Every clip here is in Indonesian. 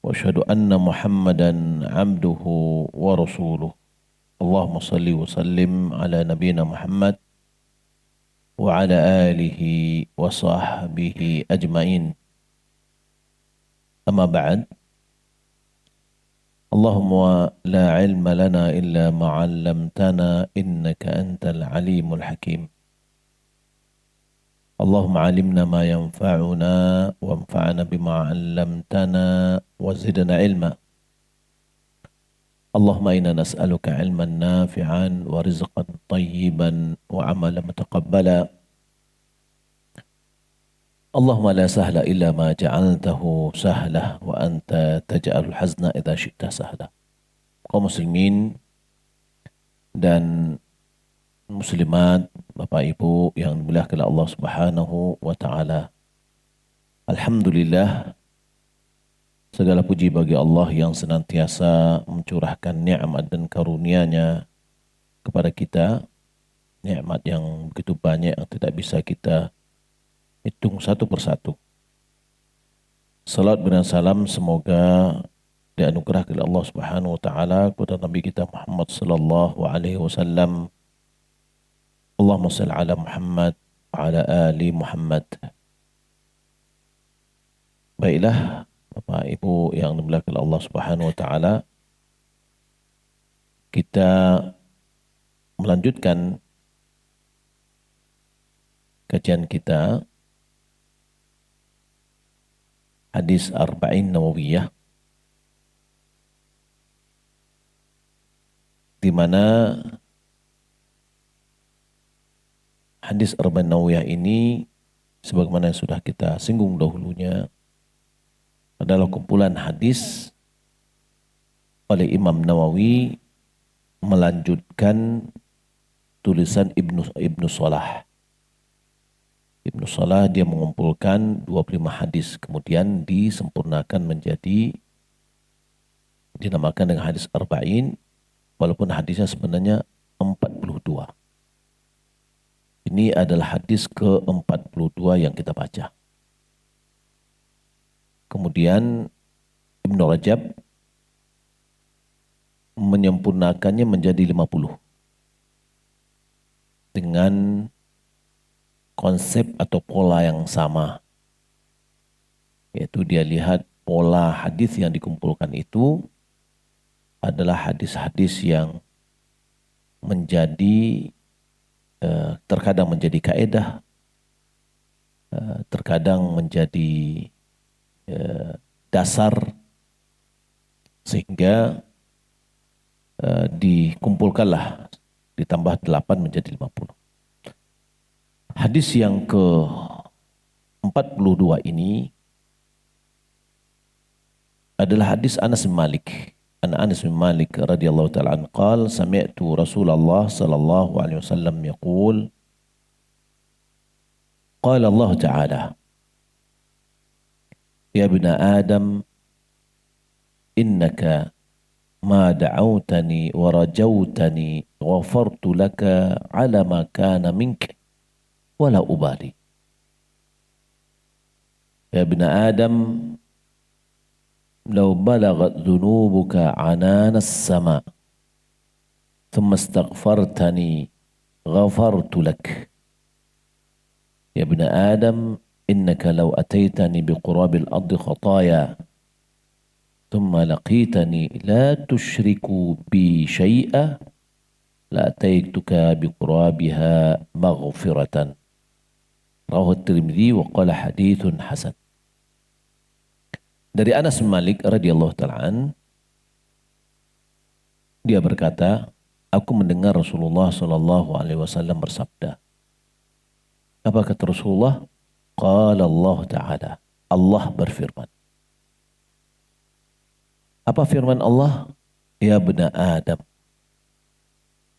وأشهد أن محمدا عبده ورسوله اللهم صل وسلم على نبينا محمد وعلى آله وصحبه أجمعين. أما بعد، اللهم لا علم لنا إلا ما علمتنا إنك أنت العليم الحكيم. اللهم علمنا ما ينفعنا وانفعنا بما علمتنا وزدنا علما. اللهم إنا نسألك علما نافعا ورزقا طيبا وعملا متقبلا. اللهم لا سهل إلا ما جعلته سهلا وأنت تجعل الحزن إذا شئت سهلا. Kaum muslimin dan muslimat, Bapak Ibu yang dimuliakan oleh Allah Subhanahu wa taala. Alhamdulillah, segala puji bagi Allah yang senantiasa mencurahkan nikmat dan karunia-Nya kepada kita, nikmat yang begitu banyak yang tidak bisa kita hitung satu persatu. Salat dan salam semoga dianugerahkan oleh Allah Subhanahu wa taala kepada Nabi kita Muhammad sallallahu alaihi wasallam. Allahumma shalli ala Muhammad wa ala ali Muhammad. Baiklah, Bapak Ibu yang dimuliakan oleh Allah Subhanahu wa taala, kita melanjutkan kajian kita hadis Arba'in Nawawiyah, di mana hadis Arba'in Nawawiyah ini sebagaimana yang sudah kita singgung dahulunya adalah kumpulan hadis oleh Imam Nawawi melanjutkan tulisan Ibnu Salah. Ibnu Salah dia mengumpulkan 25 hadis, kemudian disempurnakan menjadi dinamakan dengan hadis Arba'in, walaupun hadisnya sebenarnya 42. Ini adalah hadis ke-42 yang kita baca. Kemudian Ibnu Rajab menyempurnakannya menjadi 50 dengan konsep atau pola yang sama, yaitu dia lihat pola hadis yang dikumpulkan itu adalah hadis-hadis yang menjadi terkadang menjadi kaedah, terkadang menjadi dasar, sehingga dikumpulkanlah, ditambah 8 menjadi 50. Hadis yang ke-42 ini adalah hadis Anas bin Malik. Anas bin Malik radhiyallahu ta'ala anhu qala sami'tu Rasulullah sallallahu alaihi wasallam yaqul qala Allah ta'ala ya ibna Adam innaka ma da'awtani wa rajawtani ghafartu laka ala ma kana mink wala ubali. Ya ibna Adam law balagat dhunubuka anana as-sama thumma astaghfartani ghafartu lak. Ya ibna Adam innaka law ataitani biqurabil ardi khataya thumma laqitani la tushriku bi syai'a la ataituka biqurabiha maghfiratan. Rawahu Tirmidzi wa qala haditsun hasan. Dari Anas bin Malik radhiyallahu ta'ala, dia berkata, aku mendengar Rasulullah sallallahu alaihi wasallam bersabda. Apa kata Rasulullah? Qala Allah Ta'ala, Allah berfirman. Apa firman Allah? Ya bena Adam,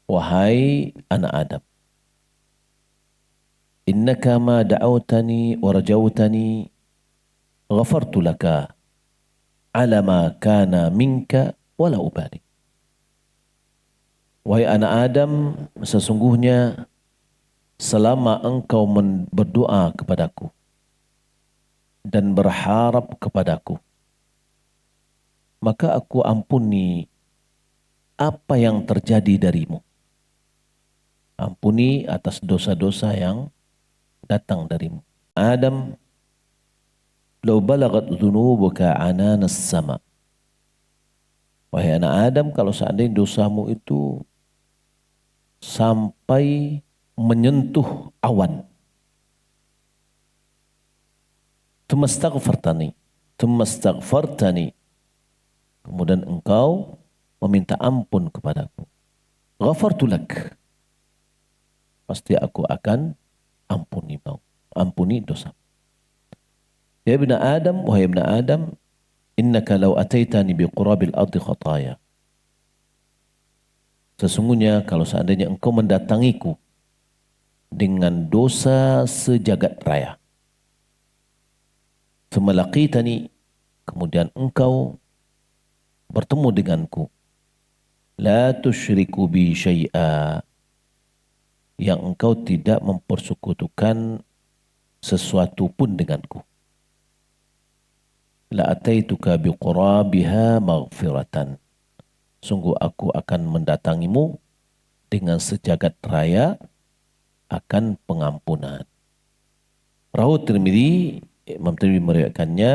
wahai anak Adam, innaka ma da'awtani wa rajawtani ghafartu laka ala ma kana minka wala ubali. Wahai anak Adam, sesungguhnya selama engkau berdoa kepadaku dan berharap kepadaku maka aku ampuni apa yang terjadi darimu. Ampuni atas dosa-dosa yang datang darimu. Adam, lau balagat dhunubuka ananas sama. Wahai anak Adam, kalau seandainya dosamu itu sampai menyentuh awan. Tumastaghfartani. Tumastaghfartani. Kemudian engkau meminta ampun kepadaku. Ghafartulak. Pasti aku akan ampuni dosa. Ya ibna Adam, wahai ibna Adam, innaka law ataitani biqurabil ardi khataya. Sesungguhnya kalau seandainya engkau mendatangiku dengan dosa sejagat raya. Semelaqitani, kemudian engkau bertemu denganku. La tusyriku bi syai'a, yang engkau tidak mempersekutukan sesuatu pun denganku. La ataituka biqurabiha maghfiratan. Sungguh aku akan mendatangimu dengan sejagat raya akan pengampunan. Rawi Tirmidzi, Imam Tirmidzi meriwayatkannya,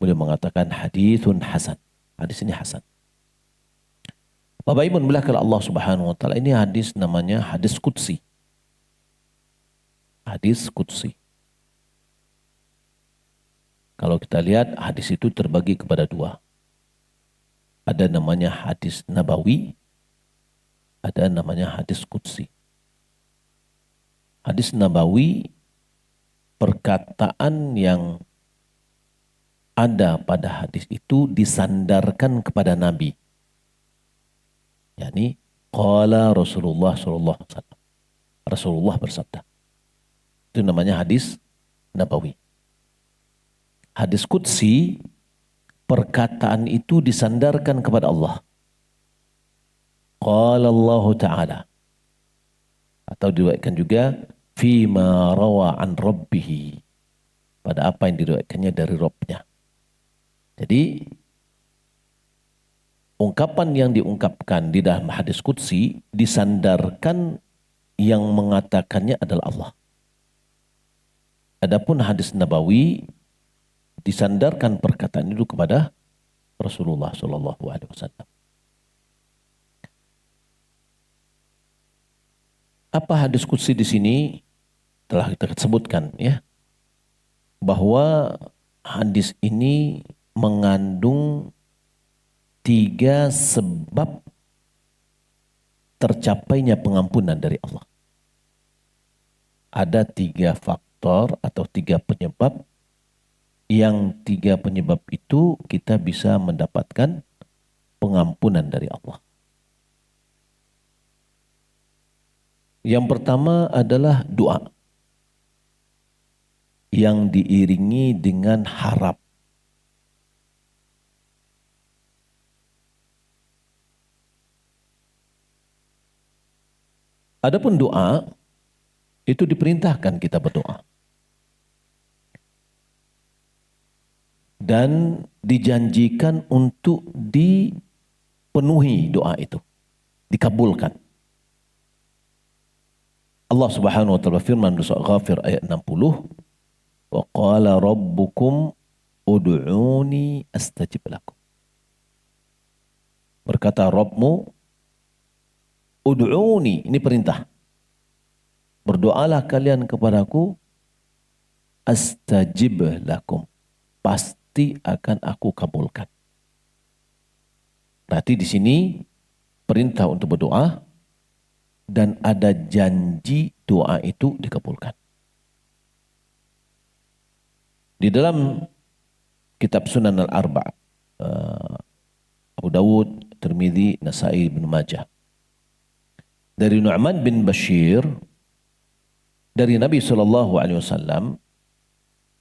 beliau mengatakan hadithun hasan. Hadis ini hasan. Bapak Ibu belakang Allah Subhanahu wa taala, ini hadis namanya hadis qudsi. Hadis qudsi. Kalau kita lihat hadis itu terbagi kepada dua. Ada namanya hadis nabawi, ada namanya hadis qudsi. Hadis nabawi, perkataan yang ada pada hadis itu disandarkan kepada Nabi. Yani qala Rasulullah sallallahu alaihi wasallam. Rasulullah bersabda. Itu namanya hadis nabawi. Hadis qudsi, perkataan itu disandarkan kepada Allah. Qala Allah Ta'ala. Atau diriwayatkan juga fima rawa an rabbih. Pada apa yang diriwayatkannya dari Rabbnya. Jadi ungkapan yang diungkapkan di dalam hadis qudsi disandarkan yang mengatakannya adalah Allah. Adapun hadis nabawi disandarkan perkataan itu kepada Rasulullah Shallallahu Alaihi Wasallam. Apa hadis qudsi di sini telah kita sebutkan, ya, bahwa hadis ini mengandung 3 sebab tercapainya pengampunan dari Allah. Ada 3 faktor atau 3 penyebab, yang 3 penyebab itu kita bisa mendapatkan pengampunan dari Allah. Yang pertama adalah doa yang diiringi dengan harap. Adapun doa itu diperintahkan kita berdoa. Dan dijanjikan untuk dipenuhi doa itu, dikabulkan. Allah Subhanahu wa taala firman di surah Ghafir ayat 60, wa qala rabbukum ud'uni astajib lakum. Berkata Rabbmu, ud'uni, ini perintah. Berdoalah kalian kepadaku, astajib lakum, pasti akan aku kabulkan. Berarti di sini perintah untuk berdoa dan ada janji doa itu dikabulkan. Di dalam kitab Sunan Al-Arba', Abu Dawud, Tirmidzi, Nasai, Ibnu Majah, dari Nu'man bin Bashir dari Nabi SAW,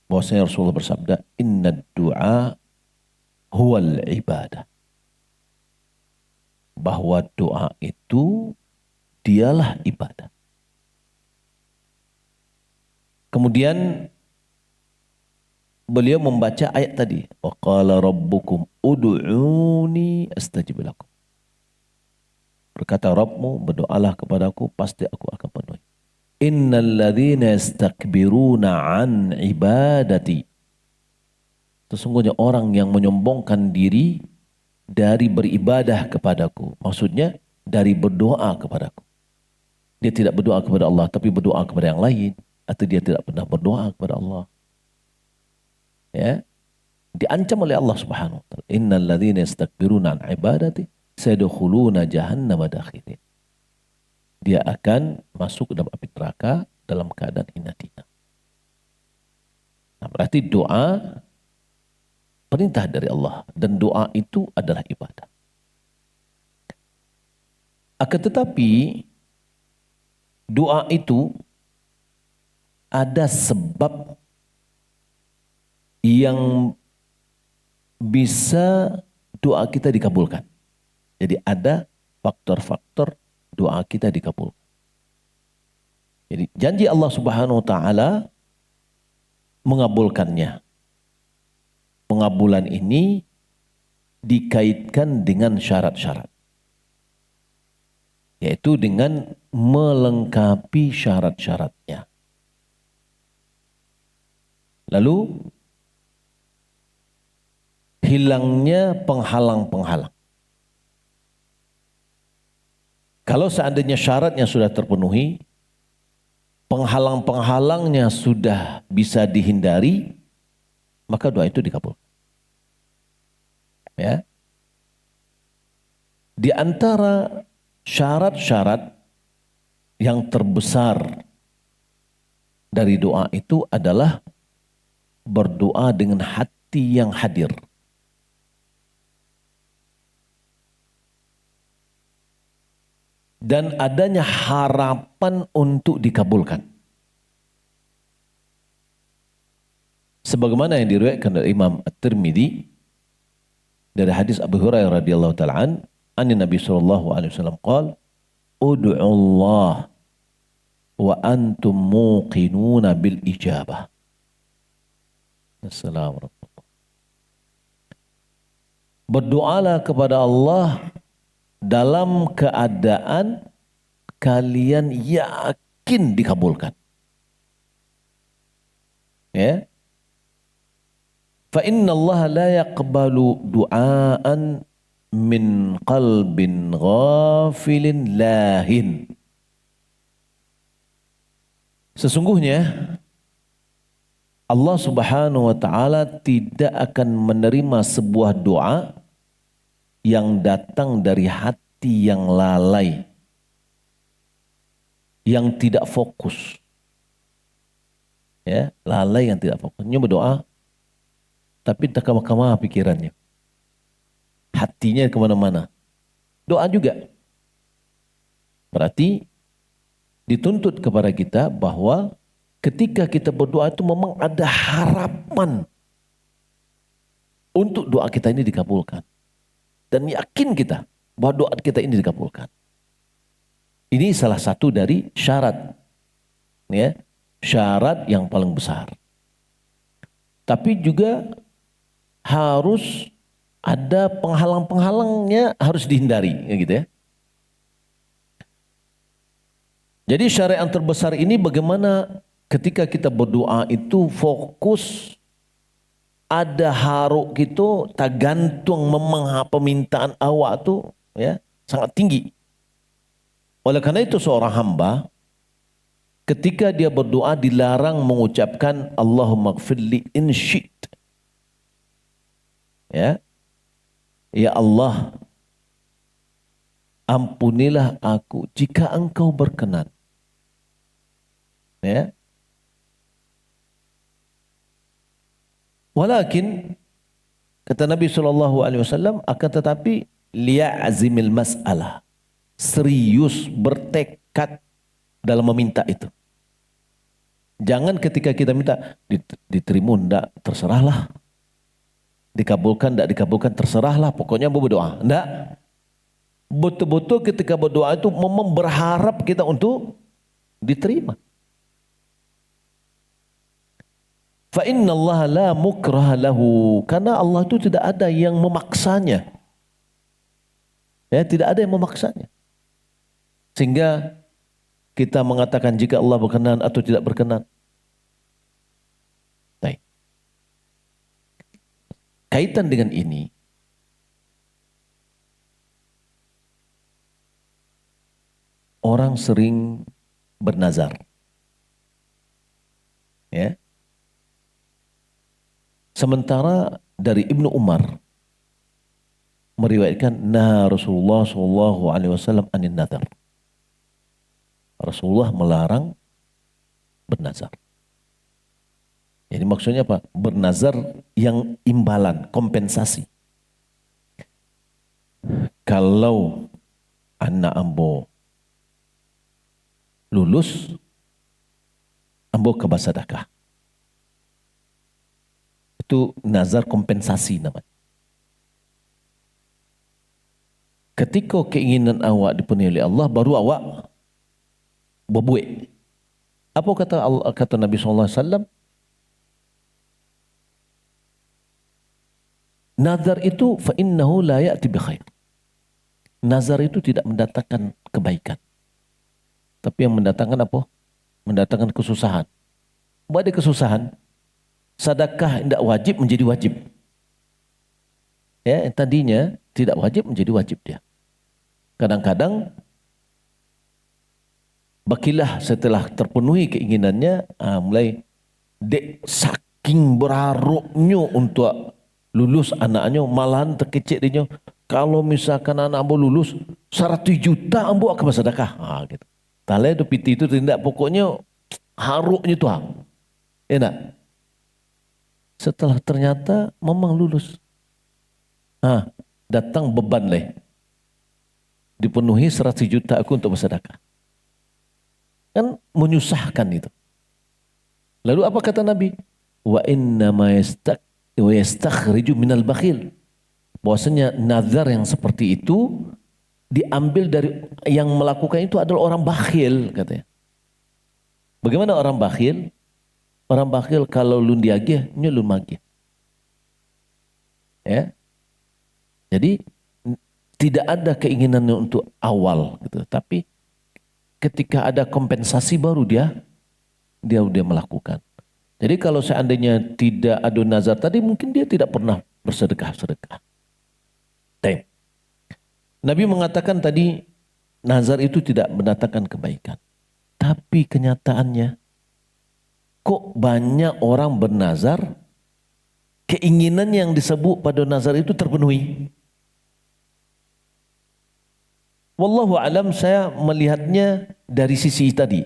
bahwasanya Rasulullah bersabda, inna du'a huwal ibadah, bahwa doa itu dialah ibadah. Kemudian beliau membaca ayat tadi. Wa qala rabbukum ud'uni astajib lakum. Berkata Rabbmu, berdoalah kepadaku, pasti aku akan penuhi. Innal ladzina yastakbiruna an ibadati. Sesungguhnya orang yang menyombongkan diri dari beribadah kepadaku. Maksudnya dari berdoa kepadaku. Dia tidak berdoa kepada Allah, tapi berdoa kepada yang lain. Atau dia tidak pernah berdoa kepada Allah. Ya, diancam oleh Allah Subhanahu wa taala. Innal ladzina yastakbiruna an ibadati sayadkhuluna jahannama dakhirin. Dia akan masuk ke dalam api neraka dalam keadaan hina dina. Nah, berarti doa perintah dari Allah dan doa itu adalah ibadah. Akan tetapi doa itu ada sebab yang bisa doa kita dikabulkan. Jadi ada faktor-faktor doa kita dikabulkan. Jadi janji Allah Subhanahu wa taala mengabulkannya. Pengabulan ini dikaitkan dengan syarat-syarat. Yaitu dengan melengkapi syarat-syaratnya. Lalu hilangnya penghalang-penghalang. Kalau seandainya syaratnya sudah terpenuhi, penghalang-penghalangnya sudah bisa dihindari, maka doa itu dikabul. Ya. Di antara syarat-syarat yang terbesar dari doa itu adalah berdoa dengan hati yang hadir. Dan adanya harapan untuk dikabulkan. Sebagaimana yang diriwayatkan oleh Imam At-Tirmidzi dari hadis Abu Hurairah radhiyallahu taala an Nabi sallallahu alaihi wasallam qala ud'u Allah wa antum muqinuna bil ijabah. Assalamualaikum. Berdoalah kepada Allah dalam keadaan kalian yakin dikabulkan. Ya. Fa inna Allah la yaqbalu du'aan min qalbin ghafilin lahin. Sesungguhnya Allah Subhanahu wa taala tidak akan menerima sebuah doa yang datang dari hati yang lalai, yang tidak fokus. Ya, lalai yang tidak fokus. Dia berdoa, tapi tak kemana-mana pikirannya. Hatinya kemana-mana. Doa juga. Berarti dituntut kepada kita bahwa ketika kita berdoa itu memang ada harapan untuk doa kita ini dikabulkan. Dan yakin kita bahwa doa kita ini dikabulkan. Ini salah satu dari syarat. Ya, syarat yang paling besar. Tapi juga harus ada penghalang-penghalangnya, harus dihindari. Gitu ya. Jadi syarat yang terbesar ini bagaimana ketika kita berdoa itu fokus, ada haruk gitu, tak gantung memang permintaan awak tu ya sangat tinggi. Oleh karena itu seorang hamba ketika dia berdoa dilarang mengucapkan Allahumma gfirli in syi't. Ya. Ya Allah, ampunilah aku jika engkau berkenan. Ya. Walakin kata Nabi SAW akan tetapi liya'zimil mas'alah, serius bertekad dalam meminta itu. Jangan ketika kita minta diterima enggak terserahlah, dikabulkan enggak dikabulkan terserahlah, pokoknya berdoa. Enggak. Betul-betul ketika berdoa itu memang berharap kita untuk diterima. Fa inna Allah la mukraha lahu. Karena Allah itu tidak ada yang memaksanya. Ya, tidak ada yang memaksanya. Sehingga kita mengatakan jika Allah berkenan atau tidak berkenan. Baik. Kaitan dengan ini, orang sering bernazar. Ya. Sementara dari Ibnu Umar meriwayatkan nah Rasulullah sallallahu alaihi wasallam anin nazar. Rasulullah melarang bernazar. Jadi maksudnya apa? Bernazar yang imbalan, kompensasi. Kalau anak ambo lulus, ambo ke sedekah. Itu nazar kompensasi namanya. Ketika keinginan awak dipenuhi oleh Allah, baru awak berbuat. Apa kata Nabi SAW? Nazar itu fa innahu la ya'ti bi khair. Nazar itu tidak mendatangkan kebaikan. Tapi yang mendatangkan apa? Mendatangkan kesusahan. Buat ada kesusahan, sedekah tidak wajib menjadi wajib. Ya, tadinya tidak wajib menjadi wajib dia. Kadang-kadang bakilah setelah terpenuhi keinginannya, mulai dek saking berharapnya untuk lulus anaknya, malahan terkecil dia. Kalau misalkan anak ambo lulus 100 juta ambo akan bersedekah. Gitu. Talai itu piti itu tidak, pokoknya harupnya tuh. Enak. Setelah ternyata memang lulus. Datang beban leh. Dipenuhi 100 juta aku untuk bersedekah. Kan menyusahkan itu. Lalu apa kata Nabi? Wa inna ma yastakhriju minal bakhil. Bahwasanya nazar yang seperti itu diambil dari yang melakukan itu adalah orang bakhil katanya. Bagaimana orang bakhil? Orang bakhil kalau lun diagih, nyulun magih. Ya. Jadi tidak ada keinginannya untuk awal gitu. Tapi ketika ada kompensasi baru dia udah melakukan. Jadi kalau seandainya tidak ada nazar tadi, mungkin dia tidak pernah bersedekah-sedekah. Nabi mengatakan tadi nazar itu tidak mendatangkan kebaikan. Tapi kenyataannya kok banyak orang bernazar, keinginan yang disebut pada nazar itu terpenuhi. Wallahu alam, saya melihatnya dari sisi tadi.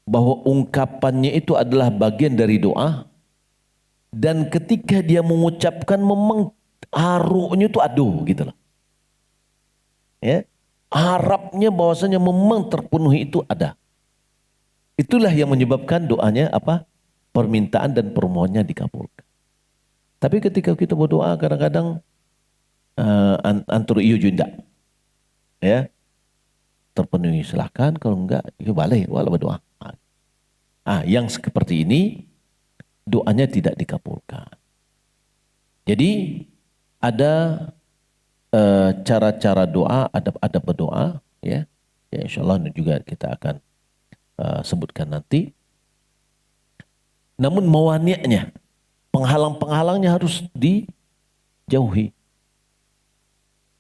Bahwa ungkapannya itu adalah bagian dari doa. Dan ketika dia mengucapkan memang haruknya itu aduh gitu loh. Ya, harapnya bahwasanya memang terpenuhi itu ada. Itulah yang menyebabkan doanya apa? Permintaan dan permohonannya dikabulkan. Tapi ketika kita berdoa kadang-kadang antara iyo juga ya terpenuhi, silahkan, kalau enggak ya boleh wala berdoa. Yang seperti ini doanya tidak dikabulkan. Jadi ada cara-cara doa, adab-adab berdoa, ya insyaallah juga kita akan sebutkan nanti. Namun mawani'nya, penghalang-penghalangnya harus dijauhi.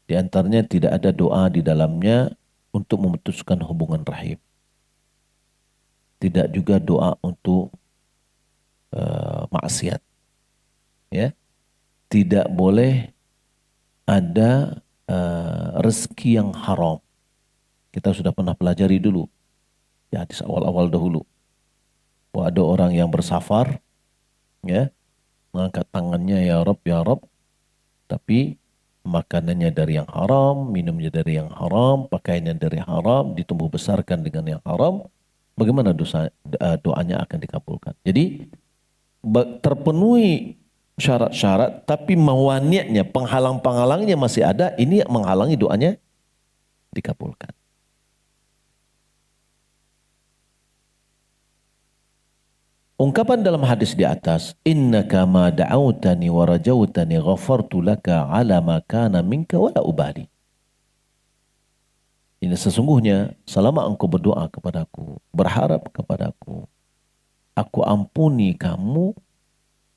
Di antaranya tidak ada doa di dalamnya untuk memutuskan hubungan rahim. Tidak juga doa untuk maksiat. Ya, tidak boleh ada rezeki yang haram. Kita sudah pernah pelajari dulu, ya hadis awal-awal dahulu, bahwa ada orang yang bersafar, ya, mengangkat tangannya ya Rob, tapi makanannya dari yang haram, minumnya dari yang haram, pakaiannya dari haram, ditumbuh besarkan dengan yang haram. Bagaimana doanya akan dikabulkan? Jadi terpenuhi syarat-syarat, tapi mawani'nya, penghalang-penghalangnya masih ada, ini menghalangi doanya dikabulkan. Ungkapan dalam hadis di atas, innaka ma da'autani wa rajautani ghafartu laka ala ma kana minka wa la ubali. Ini sesungguhnya selama engkau berdoa kepadaku, berharap kepadaku, aku ampuni kamu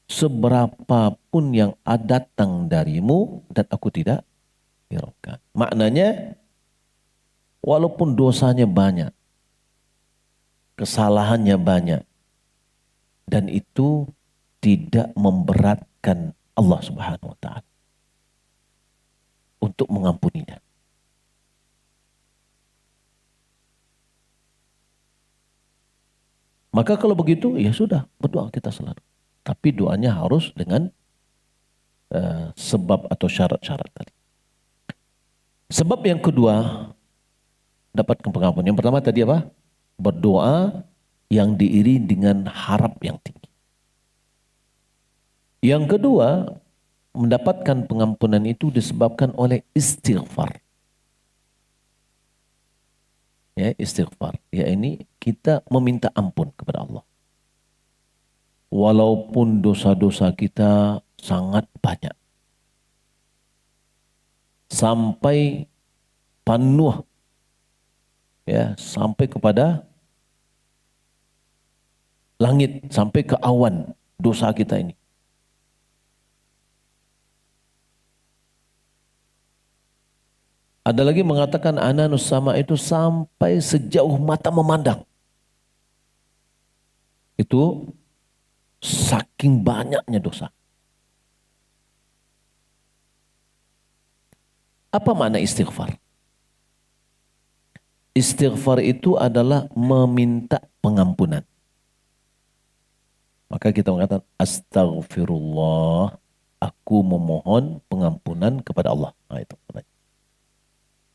seberapapun yang datang darimu dan aku tidak hiraukan. Maknanya walaupun dosanya banyak, kesalahannya banyak, dan itu tidak memberatkan Allah Subhanahu wa taala untuk mengampuninya. Maka kalau begitu ya sudah, berdoa kita selalu. Tapi doanya harus dengan sebab atau syarat-syarat tadi. Sebab yang kedua, dapatkan pengampunan. Yang pertama tadi apa? Berdoa yang diiringi dengan harap yang tinggi. Yang kedua, mendapatkan pengampunan itu disebabkan oleh istighfar. Ya, istighfar. Ya, ini kita meminta ampun kepada Allah. Walaupun dosa-dosa kita sangat banyak. Sampai penuh. Ya, sampai kepada langit, sampai ke awan dosa kita ini. Ada lagi mengatakan ananus sama itu sampai sejauh mata memandang. Itu saking banyaknya dosa. Apa makna istighfar? Istighfar itu adalah meminta pengampunan. Maka kita mengatakan astaghfirullah, aku memohon pengampunan kepada Allah. Nah, itu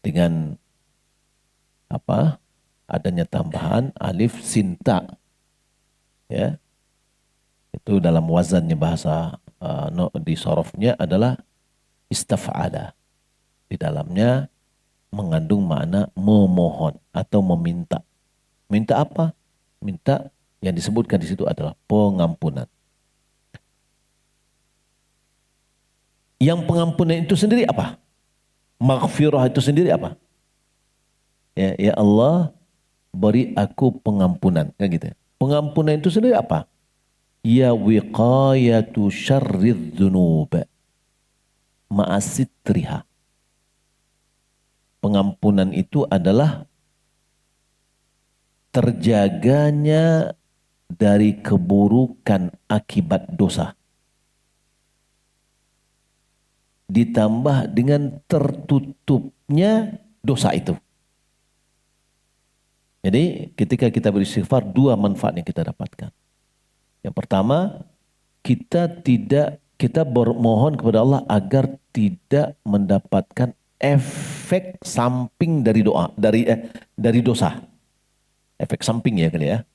dengan apa? Adanya tambahan alif sinta. Ya. Itu dalam wazannya bahasa di sorofnya adalah istaf'ala. Di dalamnya mengandung makna memohon atau meminta. Minta apa? Minta yang disebutkan di situ adalah pengampunan. Yang pengampunan itu sendiri apa? Maghfirah itu sendiri apa? Ya, ya Allah, beri aku pengampunan. Kan gitu. Pengampunan itu sendiri apa? Ya wiqayatu syarridz dzunub ma'asitriha. Pengampunan itu adalah terjaganya dari keburukan akibat dosa. Ditambah dengan tertutupnya dosa itu. Jadi ketika kita beristighfar, dua manfaat yang kita dapatkan. Yang pertama, kita bermohon kepada Allah agar tidak mendapatkan efek samping dari doa, dari dosa. Efek samping ya kali ya.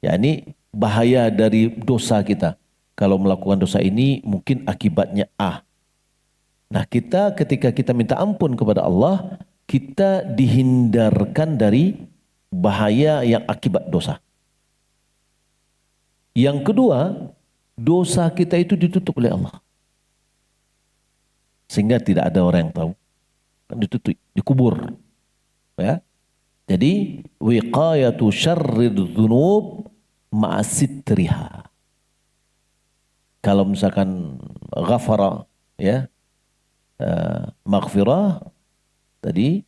Ya ini bahaya dari dosa kita. Kalau melakukan dosa ini mungkin akibatnya A. Nah kita ketika kita minta ampun kepada Allah, kita dihindarkan dari bahaya yang akibat dosa. Yang kedua, dosa kita itu ditutup oleh Allah. Sehingga tidak ada orang yang tahu. Kan ditutup, dikubur. Ya. Jadi, wiqayatu syarrid dzunub ma'asitriha. Kalau misalkan ghafara, ya, maghfirah, tadi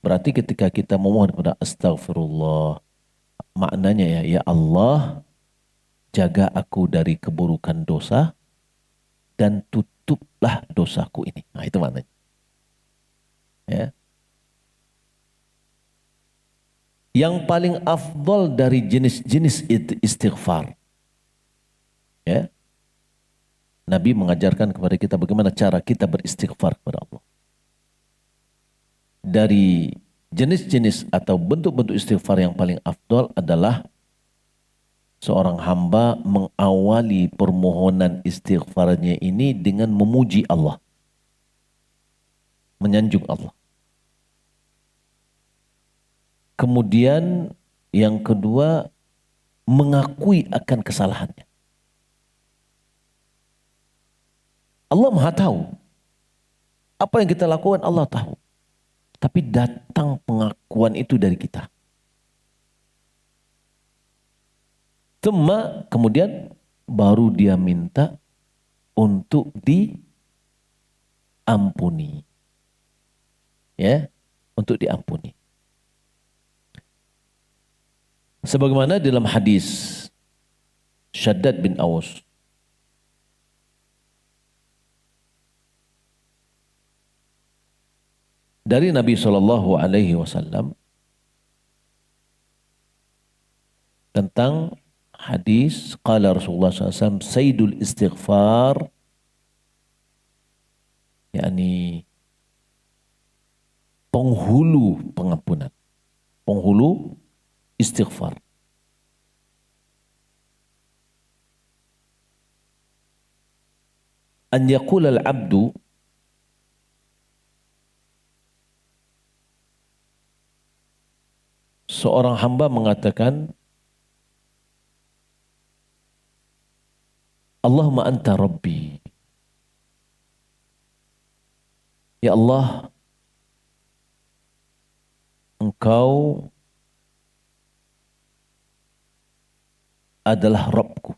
berarti ketika kita memohon kepada astaghfirullah, maknanya ya Allah, jaga aku dari keburukan dosa dan tutuplah dosaku ini. Nah itu maknanya. Ya. Yang paling afdal dari jenis-jenis istighfar. Ya. Nabi mengajarkan kepada kita bagaimana cara kita beristighfar kepada Allah. Dari jenis-jenis atau bentuk-bentuk istighfar yang paling afdal adalah seorang hamba mengawali permohonan istighfarnya ini dengan memuji Allah. Menyanjung Allah. Kemudian yang kedua mengakui akan kesalahannya. Allah Maha tahu. Apa yang kita lakukan Allah tahu. Tapi datang pengakuan itu dari kita. Kemudian baru dia minta untuk diampuni. Ya, untuk diampuni. Sebagaimana dalam hadis Syaddad bin Aus dari Nabi Shallallahu Alaihi Wasallam tentang hadis qala Rasulullah SAW Sayyidul Istighfar, yakni penghulu pengampunan, penghulu istighfar. An yaqul al-abdu, seorang hamba mengatakan, Allahumma anta rabbi. Ya Allah, Engkau adalah Rabbku.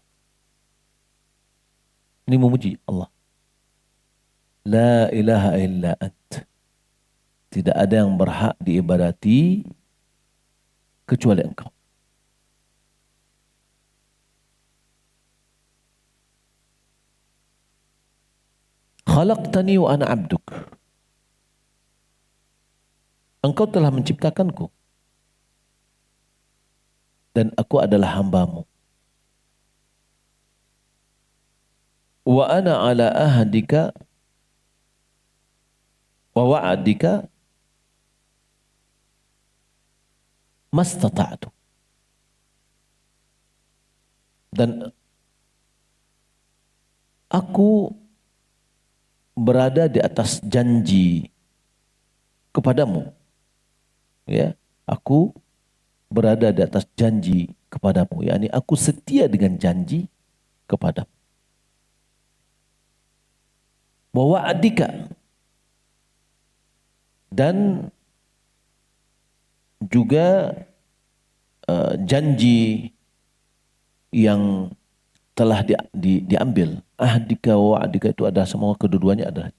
Ini memuji Allah. La ilaha illa ant. Tidak ada yang berhak diibadati kecuali Engkau. Khalaqtani wa ana abduk. Engkau telah menciptakanku dan aku adalah hambamu. Wa ana ala ahdika wa wa'adika mastata'tu. Dan aku berada di atas janji kepadamu. Ya, aku berada di atas janji kepadamu. yakni aku setia dengan janji kepadamu. Wa wa'adika, dan juga janji yang telah diambil. Ahdika wa wa'adika itu ada semua, kedua-duanya adalah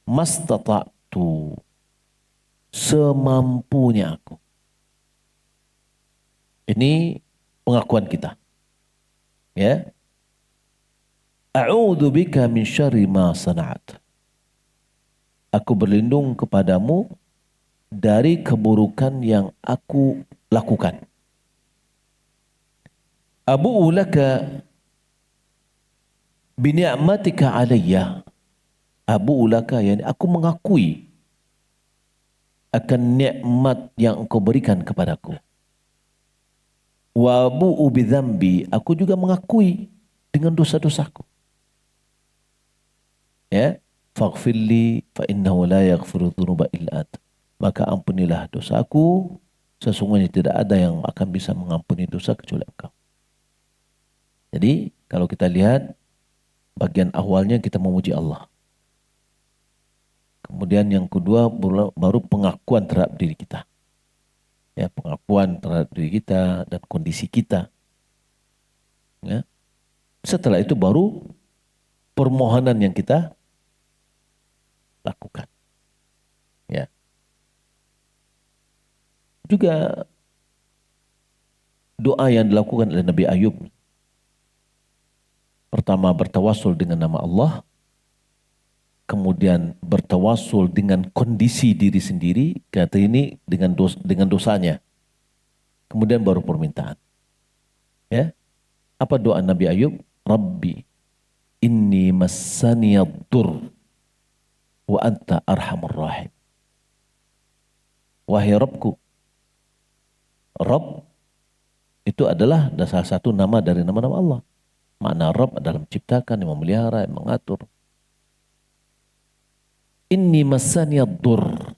mastata'tu, semampunya aku. Ini pengakuan kita. Ya. A'udzu bika min syarri ma sana'at. Aku berlindung kepadamu dari keburukan yang aku lakukan. Abu'u laka bi ni'matika alayya. Abu'u laka, yani aku mengakui akan nikmat yang engkau berikan kepadaku. Wa abu'u bi dzambi, aku juga mengakui dengan dosa-dosaku. Ya, faghfirli fa innahu la yaghfiru dzunuba illa anta. Maka ampunilah dosaku, sesungguhnya tidak ada yang akan bisa mengampuni dosa kecuali Engkau. Jadi kalau kita lihat bagian awalnya kita memuji Allah. Kemudian yang kedua baru pengakuan terhadap diri kita. Ya, pengakuan terhadap diri kita dan kondisi kita. Ya. Setelah itu baru permohonan yang kita lakukan. Ya. Juga doa yang dilakukan oleh Nabi Ayub. Pertama bertawassul dengan nama Allah, kemudian bertawassul dengan kondisi diri sendiri, kata ini dengan dosanya. Kemudian baru permintaan. Ya. Apa doa Nabi Ayub? Rabbi inni massaniyad-dur wa anta arhamur rahim. Wahai Rabbku. Rabb itu adalah salah satu nama dari nama-nama Allah. Makna Rabb adalah menciptakan, yang memelihara, yang mengatur. Inni massaniyad-dur.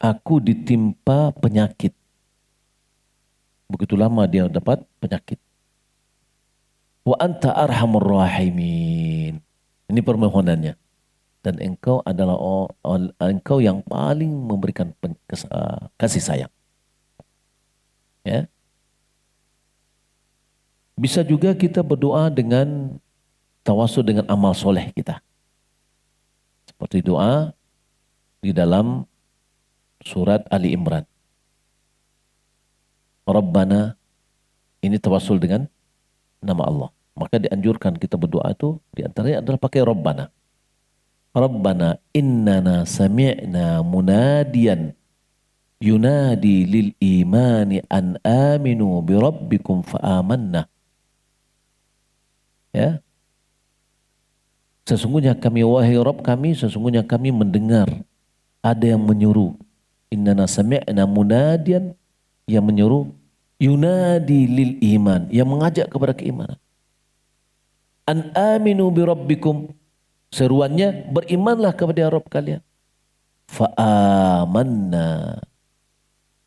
Aku ditimpa penyakit. begitu lama dia dapat penyakit. Wa anta arhamur rahimin. Ini permohonannya. Dan engkau adalah engkau yang paling memberikan kasih sayang. Ya. Bisa juga kita berdoa dengan tawasul dengan amal soleh kita. Seperti doa di dalam surat Ali Imran. Rabbana, ini tawasul dengan nama Allah. Maka dianjurkan kita berdoa itu diantaranya adalah pakai Rabbana. Rabbana innana sami'na munadiyan yunadi lil imani an aminu bi rabbikum fa amanna. Ya. Sesungguhnya kami, wahai Rabb kami, sesungguhnya kami mendengar ada yang menyuruh. Innana sami'na munadiyan, yang menyuruh, yunadi lil iman, yang mengajak kepada keimanan. An aminu bi rabbikum, seruannya berimanlah kepada Rabb kalian. Fa amanna,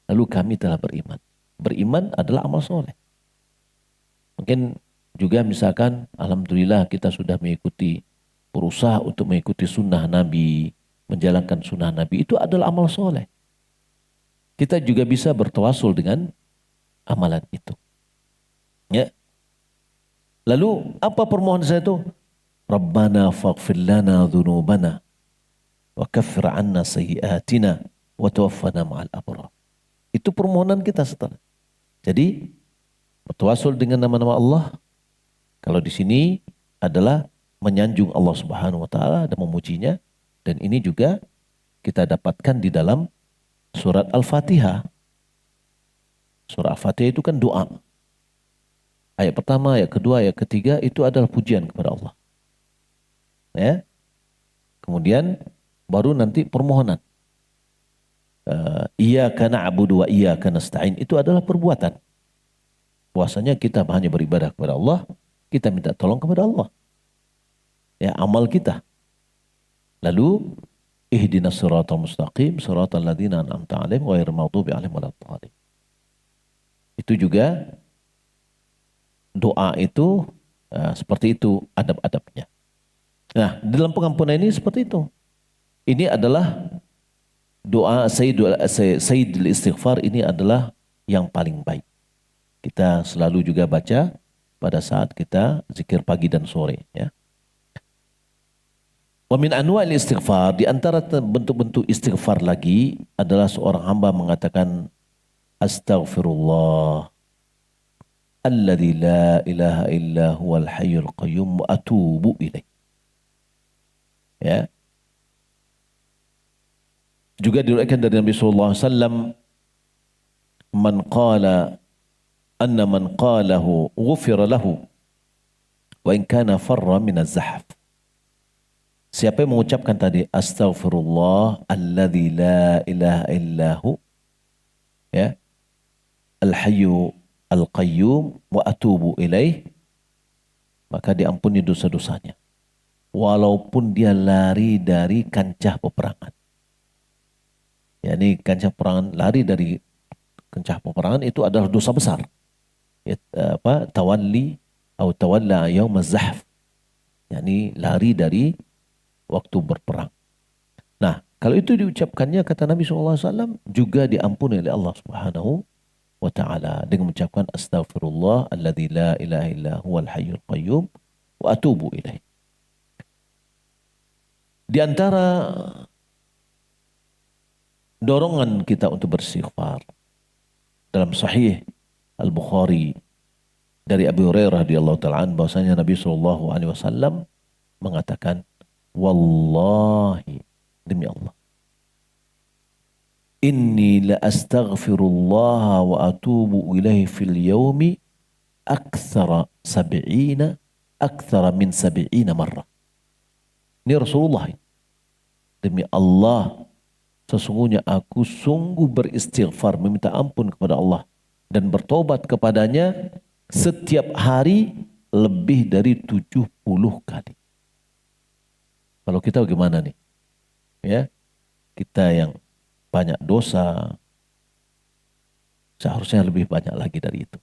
lalu kami telah beriman. Beriman adalah amal soleh. Mungkin juga misalkan alhamdulillah kita sudah mengikuti, berusaha untuk mengikuti sunnah Nabi, menjalankan sunnah Nabi, itu adalah amal soleh. Kita juga bisa bertawasul dengan amalan itu. Ya. Lalu apa permohonan saya itu? Rabbana faghfir lana dhunubana wa kaffir anna sayyiatina wa tawaffana ma'al abrar. Itu permohonan kita setelah. Jadi bertawasul dengan nama-nama Allah, kalau di sini adalah menyanjung Allah Subhanahu wa taala dan memujinya, dan ini juga kita dapatkan di dalam surat Al-Fatihah. Surah Al-Fatihah itu kan doa. Ayat pertama, ayat kedua, ayat ketiga itu adalah pujian kepada Allah. Ya. Kemudian baru nanti permohonan. Iyyaka na'budu wa iyyaka nasta'in, itu adalah perbuatan. Puasanya kita hanya beribadah kepada Allah, kita minta tolong kepada Allah. Ya, amal kita. Lalu ihdinas siratal mustaqim siratal ladzina an'amta 'alaihim ghairil maghdubi 'alaihim waladdallin. Itu juga doa itu seperti itu adab-adabnya. Nah, dalam pengampunan ini seperti itu. Ini adalah doa Sayyidul Istighfar, ini adalah yang paling baik. Kita selalu juga baca pada saat kita zikir pagi dan sore, ya. Wa min anwa'il istighfar, di antara bentuk-bentuk istighfar lagi adalah seorang hamba mengatakan astaghfirullah alladzi la ilaha illa huwal hayyul qayyum wa atubu ilaih. Ya. Juga diriwayatkan dari Nabi sallallahu alaihi wasallam, man qalahu ghufira lahu wa in kana farra min az-zahf. Siapa yang mengucapkan tadi astaghfirullah alladzi la ilaha illahu, ya, al-hayyu al-qayyum wa atubu ilaih, maka diampuni dosa-dosanya walaupun dia lari dari kancah peperangan. Yani kancah peperangan, lari dari kancah peperangan itu adalah dosa besar. Ya, tawalli atau tawalla yaum az-zahf. Yani lari dari waktu berperang. Nah, kalau itu diucapkannya, kata Nabi SAW, juga diampuni oleh Allah Subhanahu wa ta'ala dengan mengucapkan astaghfirullah alladzi la ilaha illa huwal hayyul qayyum wa atubu ilaih. Di antara dorongan kita untuk beristighfar, dalam Sahih Al-Bukhari dari Abu Hurairah radhiyallahu ta'ala an, bahwasanya Nabi SAW mengatakan, wallahi, demi Allah, inni la astaghfirullah wa atubu ilaihi fil yawmi akthara min sab'ina marrah. Ini Rasulullah. Demi Allah, sesungguhnya aku sungguh beristighfar, meminta ampun kepada Allah dan bertobat kepadanya setiap hari lebih dari 70 kali. Kalau kita bagaimana nih? Ya, kita yang banyak dosa, Seharusnya lebih banyak lagi dari itu.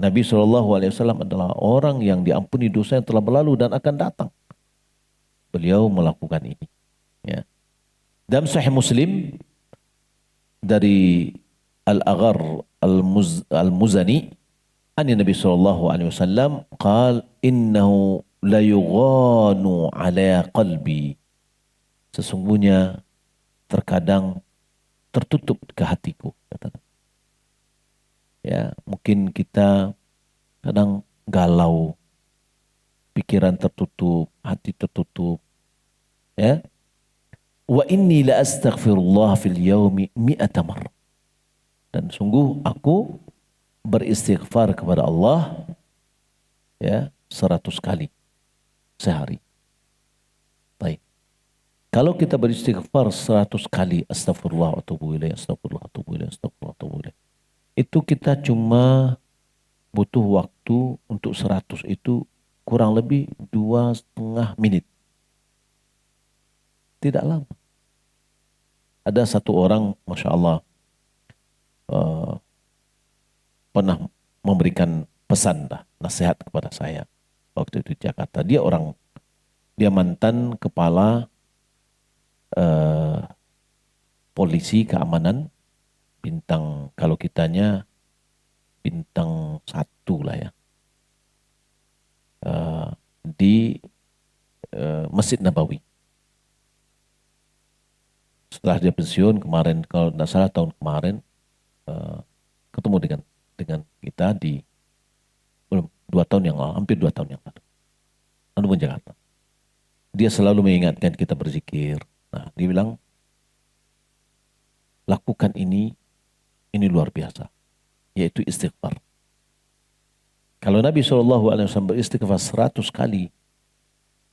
Nabi SAW adalah orang yang diampuni dosa yang telah berlalu dan akan datang. Beliau melakukan ini. Ya. Dalam Sahih Muslim dari Al-Aghar Al-Muzani, an Nabi SAW qal innahu la yughanu ala qalbi. Sesungguhnya terkadang tertutup ke hatiku. Ya, mungkin kita kadang galau, pikiran tertutup, hati tertutup. Ya, wa inni la astaghfirullah fil yaumi mi'ata marrah. Dan sungguh aku beristighfar kepada Allah ya 100 kali sehari. Baik. Kalau kita beristighfar 100 kali astagfirullah wa atubu ilaih, astagfirullah wa atubu ilaih, astagfirullah wa atubu ilaih. Itu kita cuma butuh waktu untuk 100 itu kurang lebih 2,5 menit. Tidak lama. Ada satu orang, Masya Allah, pernah memberikan pesan nasihat kepada saya waktu itu di Jakarta. Dia mantan kepala polisi keamanan bintang, kalau kitanya bintang 1 lah ya, di Masjid Nabawi. Setelah dia pensiun kemarin, kalau tidak salah tahun kemarin, ketemu dengan kita di belum 2 tahun yang lalu, hampir 2 tahun yang lalu, di Jakarta. Dia selalu mengingatkan kita berzikir. Nah, dia bilang, lakukan ini luar biasa, yaitu istighfar. Kalau Nabi SAW beristighfar 100 kali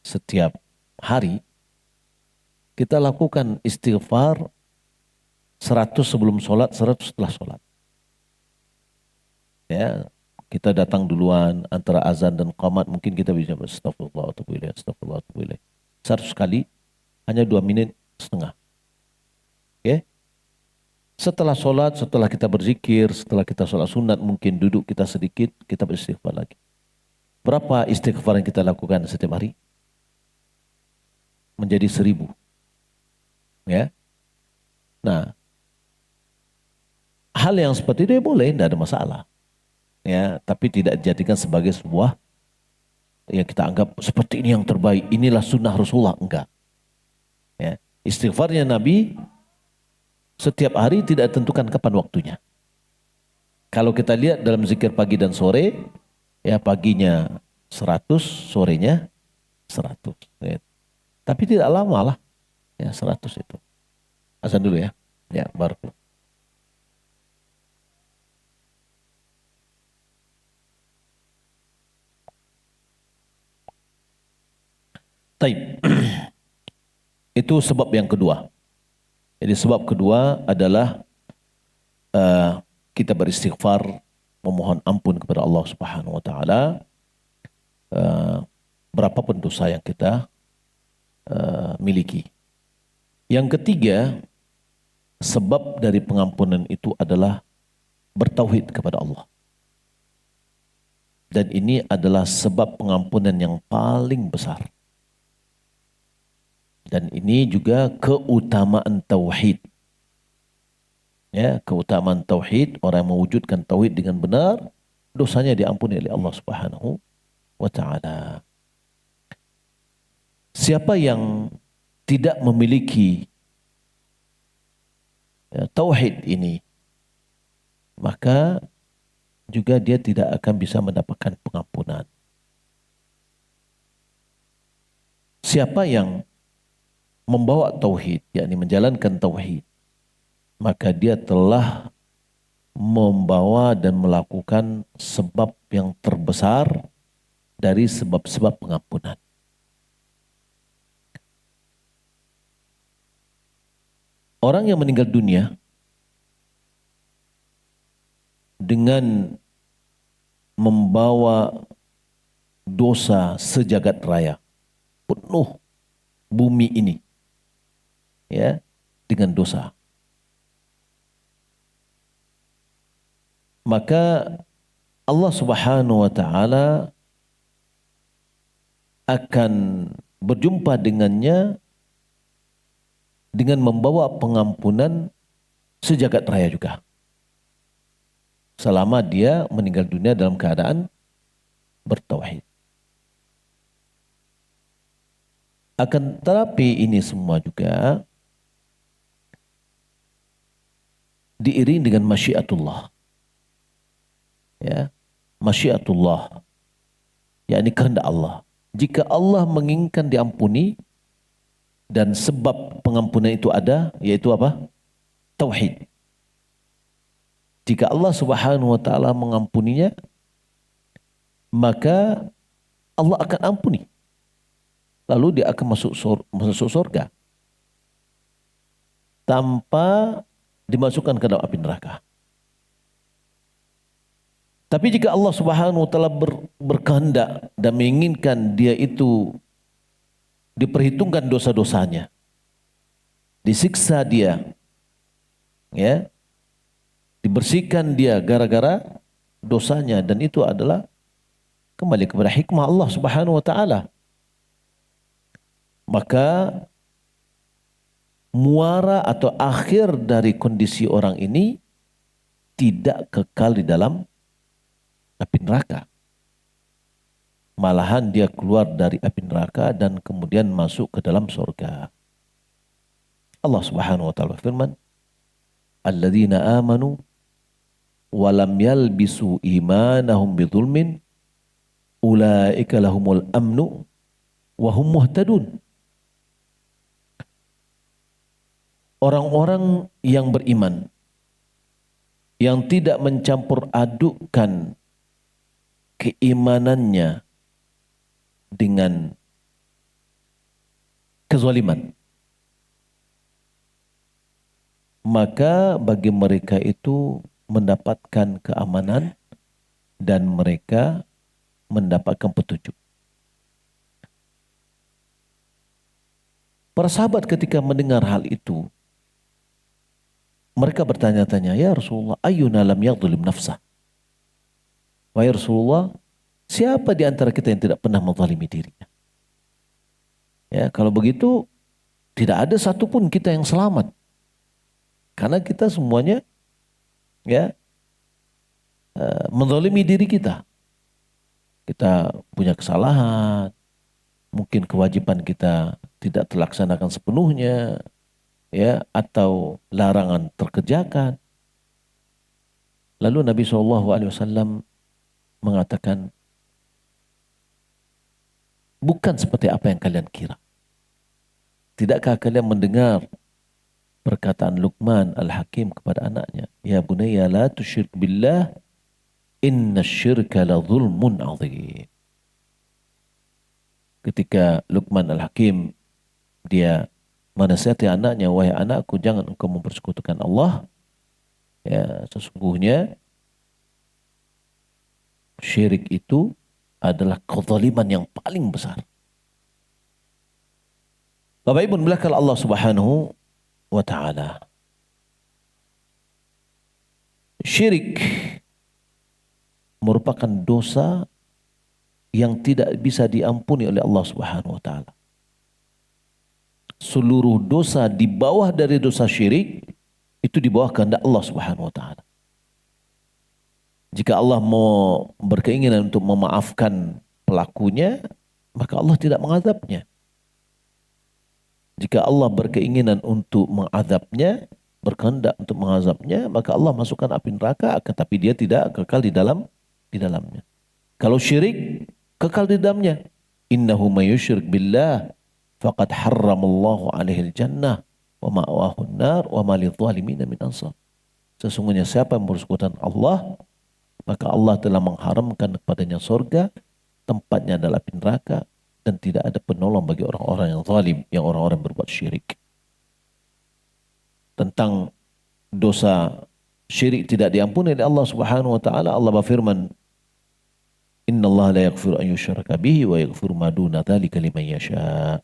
setiap hari, kita lakukan istighfar 100 sebelum sholat, 100 setelah sholat. Ya, kita datang duluan antara azan dan qamat, mungkin kita bisa astagfirullah wa atubu ilaih, astagfirullah wa atubu ilaih. 100 kali hanya 2,5 menit. Oke? Setelah sholat, setelah kita berzikir, setelah kita sholat sunat, mungkin duduk kita sedikit, kita beristighfar lagi. Berapa istighfar yang kita lakukan setiap hari? Menjadi 1.000. Ya. Nah, hal yang seperti itu boleh, tidak ada masalah. Ya, tapi tidak dijadikan sebagai sebuah yang kita anggap seperti ini yang terbaik, inilah sunnah Rasulullah. Enggak. Ya. Istighfarnya Nabi setiap hari tidak tentukan kapan waktunya. Kalau kita lihat dalam zikir pagi dan sore, ya paginya 100, sorenya 100. Ya. Tapi tidak lama lah, ya 100 itu. Azan dulu ya. Ya, baru. Taib. Itu sebab yang kedua. Jadi sebab kedua adalah kita beristighfar, memohon ampun kepada Allah Subhanahu wa taala berapapun dosa yang kita miliki. Yang ketiga, sebab dari pengampunan itu adalah bertauhid kepada Allah. Dan ini adalah sebab pengampunan yang paling besar. Dan ini juga keutamaan tauhid. Ya, keutamaan tauhid, orang yang mewujudkan tauhid dengan benar, dosanya diampuni oleh Allah Subhanahu wa taala. Siapa yang tidak memiliki tauhid ini, maka juga dia tidak akan bisa mendapatkan pengampunan. Siapa yang membawa tauhid, yakni menjalankan tauhid, maka dia telah membawa dan melakukan sebab yang terbesar dari sebab-sebab pengampunan. Orang yang meninggal dunia dengan membawa dosa sejagat raya, penuh bumi ini, ya, dengan dosa. maka Allah Subhanahu wa taala akan berjumpa dengannya dengan membawa pengampunan sejagat raya juga. Selama dia meninggal dunia dalam keadaan bertauhid. Akan tetapi ini semua juga diiring dengan masyiatullah. Ya, masyiatullah, yakni kehendak Allah. Jika Allah menginginkan diampuni dan sebab pengampunan itu ada, yaitu apa? Tauhid. Jika Allah Subhanahu wa taala mengampuninya, maka Allah akan ampuni. Lalu dia akan masuk surga tanpa dimasukkan ke dalam api neraka. Tapi jika Allah Subhanahu wa taala berkehendak dan menginginkan dia itu diperhitungkan dosa-dosanya, disiksa dia, ya, dibersihkan dia gara-gara dosanya, dan itu adalah kembali kepada hikmah Allah Subhanahu wa taala. Maka muara atau akhir dari kondisi orang ini tidak kekal di dalam api neraka. Malahan dia keluar dari api neraka dan kemudian masuk ke dalam surga. Allah Subhanahu wa taala firman, "Alladzina amanu wa lam yalbisu imanahum bidzulmin ulaika lahumul amnu wa hum muhtadun." Orang-orang yang beriman yang tidak mencampur adukkan keimanannya dengan kezaliman, maka bagi mereka itu mendapatkan keamanan dan mereka mendapatkan petunjuk. Para sahabat ketika mendengar hal itu, mereka bertanya-tanya, "Ya Rasulullah, ayyuna lam yadhlim nafsah?" Wahai Rasulullah, siapa di antara kita yang tidak pernah menzalimi dirinya? Ya, kalau begitu tidak ada satupun kita yang selamat. Karena kita semuanya ya menzalimi diri kita. Kita punya kesalahan, mungkin kewajiban kita tidak terlaksanakan sepenuhnya, ya, atau larangan terkerjakan. Lalu Nabi SAW mengatakan, bukan seperti apa yang kalian kira. Tidakkah kalian mendengar perkataan Luqman Al-Hakim kepada anaknya, "Ya bunayya la tusyrik billah, inna syirka la zulmun azim." Ketika Luqman Al-Hakim dia menasihati anaknya, "Wahai anakku, jangan engkau mempersekutukan Allah. Ya, sesungguhnya syirik itu adalah kezaliman yang paling besar." Bapak Ibu belakang Allah Subhanahu wa taala. Syirik merupakan dosa yang tidak bisa diampuni oleh Allah Subhanahu wa taala. Seluruh dosa di bawah dari dosa syirik itu di bawah kehendak Allah Subhanahu wa taala. Jika Allah mau berkeinginan untuk memaafkan pelakunya, maka Allah tidak mengazabnya. Jika Allah berkeinginan untuk mengazabnya, berkehendak untuk mengazabnya, maka Allah masukkan api neraka, tetapi dia tidak kekal di dalamnya. Kalau syirik, kekal di dalamnya. Innahu may yusyrik billah faqad harramallahu alaihi jannah wa ma'wahu an-nar wa ma lidh-dhalimin min ansar. Sesungguhnya siapa yang bersekutu Allah, maka Allah telah mengharamkan kepadanya surga, tempatnya adalah api neraka, dan tidak ada penolong bagi orang-orang yang zalim, yang orang-orang berbuat syirik. Tentang dosa syirik tidak diampuni oleh Allah Subhanahu wa taala, Allah berfirman, "Innallaha la yaghfiru an yushraka bihi wa yaghfiru ma duna dzalika liman yasha."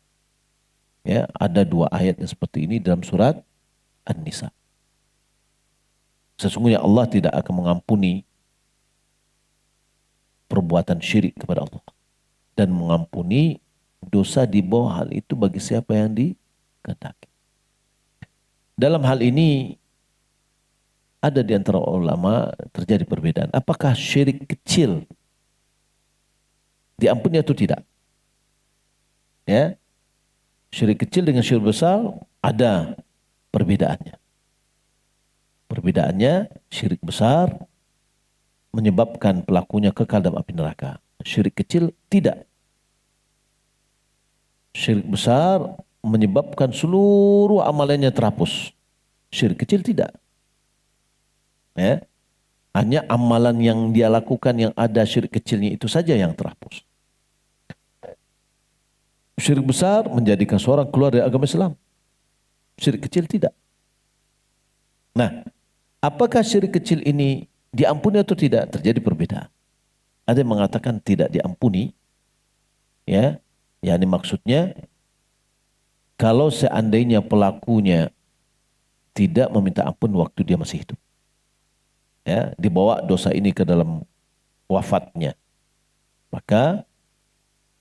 Ya, ada dua ayat yang seperti ini dalam surat An-Nisa. Sesungguhnya Allah tidak akan mengampuni perbuatan syirik kepada Allah. Dan mengampuni dosa di bawah hal itu bagi siapa yang dikehendaki. Dalam hal ini ada di antara ulama terjadi perbedaan. Apakah syirik kecil diampuni atau tidak? Ya, syirik kecil dengan syirik besar ada perbedaannya. Perbedaannya, syirik besar menyebabkan pelakunya kekal dalam api neraka. Syirik kecil tidak. Syirik besar menyebabkan seluruh amalannya terhapus. Syirik kecil tidak. Ya. Hanya amalan yang dia lakukan yang ada syirik kecilnya itu saja yang terhapus. Syirik besar menjadikan seorang keluar dari agama Islam. Syirik kecil tidak. Nah, apakah syirik kecil ini diampuni atau tidak? Terjadi perbedaan. Ada yang mengatakan tidak diampuni. Ya, yakni maksudnya kalau seandainya pelakunya tidak meminta ampun waktu dia masih hidup. Ya, dibawa dosa ini ke dalam wafatnya. Maka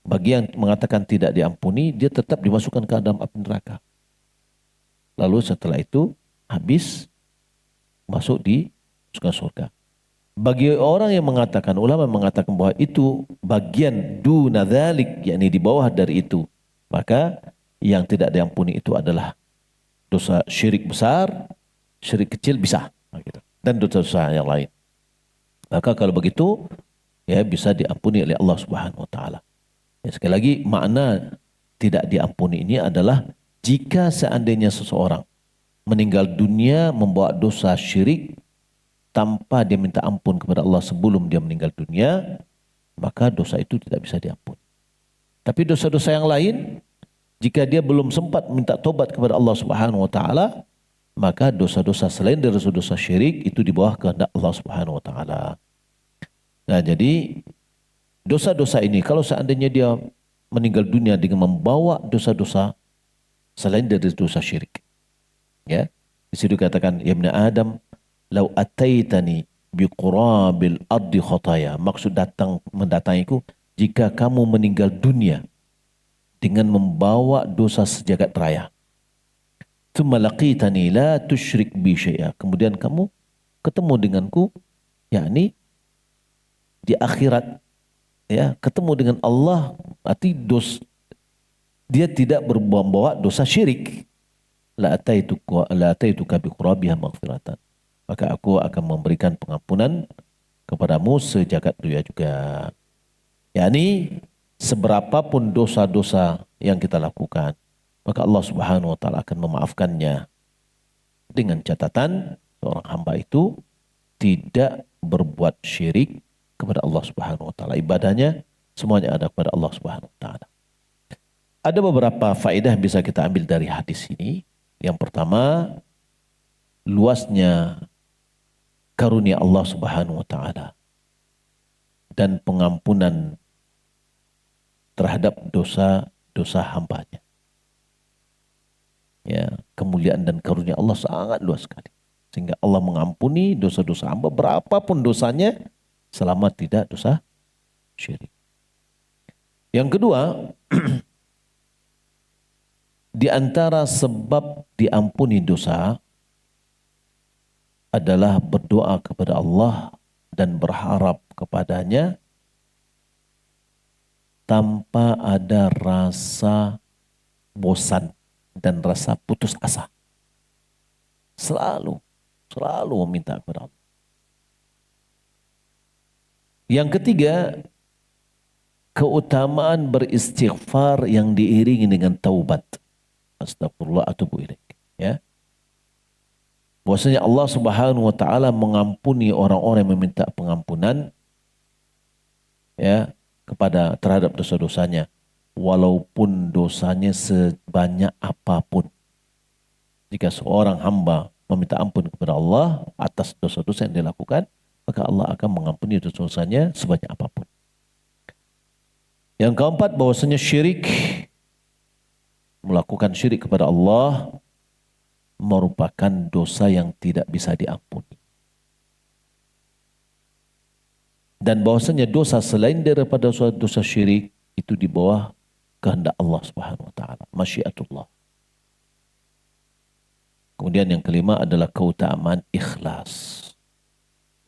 bagi yang mengatakan tidak diampuni, dia tetap dimasukkan ke dalam api neraka. Lalu setelah itu habis masuk di surga. Bagi orang yang mengatakan, ulama mengatakan bahwa itu bagian duna dzalik, yakni di bawah dari itu, maka yang tidak diampuni itu adalah dosa syirik besar, syirik kecil bisa, gitu. Dan dosa-dosa yang lain. Maka kalau begitu, ya bisa diampuni oleh Allah Subhanahu wa taala. Ya, sekali lagi makna tidak diampuni ini adalah jika seandainya seseorang meninggal dunia membawa dosa syirik tanpa dia minta ampun kepada Allah sebelum dia meninggal dunia, maka dosa itu tidak bisa diampuni. Tapi dosa-dosa yang lain, jika dia belum sempat minta tobat kepada Allah Subhanahu wa taala, maka dosa-dosa selain dari dosa syirik itu di bawah kehendak Allah Subhanahu wa taala. Nah, jadi dosa-dosa ini kalau seandainya dia meninggal dunia dengan membawa dosa-dosa selain dari dosa syirik. Ya. Di situ katakan, ya ibn Adam, lau ataitani biqurabil ardi khataya. Maksud mendatangiku jika kamu meninggal dunia dengan membawa dosa sejagat raya. Tsumma laqitani la tusyrik bi syai'a. Kemudian kamu ketemu denganku, yakni di akhirat, ya, ketemu dengan Allah, berarti dia tidak membawa dosa syirik. La ataituka bi qurabiha maghfiratan. Maka aku akan memberikan pengampunan kepadamu sejagat dunia juga. yakni seberapapun dosa-dosa yang kita lakukan, maka Allah Subhanahu wa taala akan memaafkannya dengan catatan seorang hamba itu tidak berbuat syirik kepada Allah Subhanahu wa taala. Ibadahnya semuanya ada kepada Allah Subhanahu wa taala. Ada beberapa faedah yang bisa kita ambil dari hadis ini. Yang pertama, luasnya karunia Allah Subhanahu wa taala dan pengampunan terhadap dosa-dosa hambanya. Ya, kemuliaan dan karunia Allah sangat luas sekali. Sehingga Allah mengampuni dosa-dosa hamba berapapun dosanya selama tidak dosa syirik. Yang kedua, di antara sebab diampuni dosa adalah berdoa kepada Allah dan berharap kepadanya tanpa ada rasa bosan dan rasa putus asa. Selalu meminta kepada Allah. Yang ketiga, keutamaan beristighfar yang diiringi dengan taubat. Astagfirullah atubu ilaik. Ya. Bahwasanya Allah Subhanahu wa taala mengampuni orang-orang yang meminta pengampunan, ya, terhadap dosa-dosanya, walaupun dosanya sebanyak apapun. Jika seorang hamba meminta ampun kepada Allah atas dosa-dosa yang dilakukan, maka Allah akan mengampuni dosa-dosanya sebanyak apapun. Yang keempat, bahwasanya melakukan syirik kepada Allah merupakan dosa yang tidak bisa diampuni. Dan bahwasanya dosa selain daripada dosa syirik itu di bawah kehendak Allah Subhanahu wa taala, masyiatullah. Kemudian yang kelima adalah keutamaan ikhlas.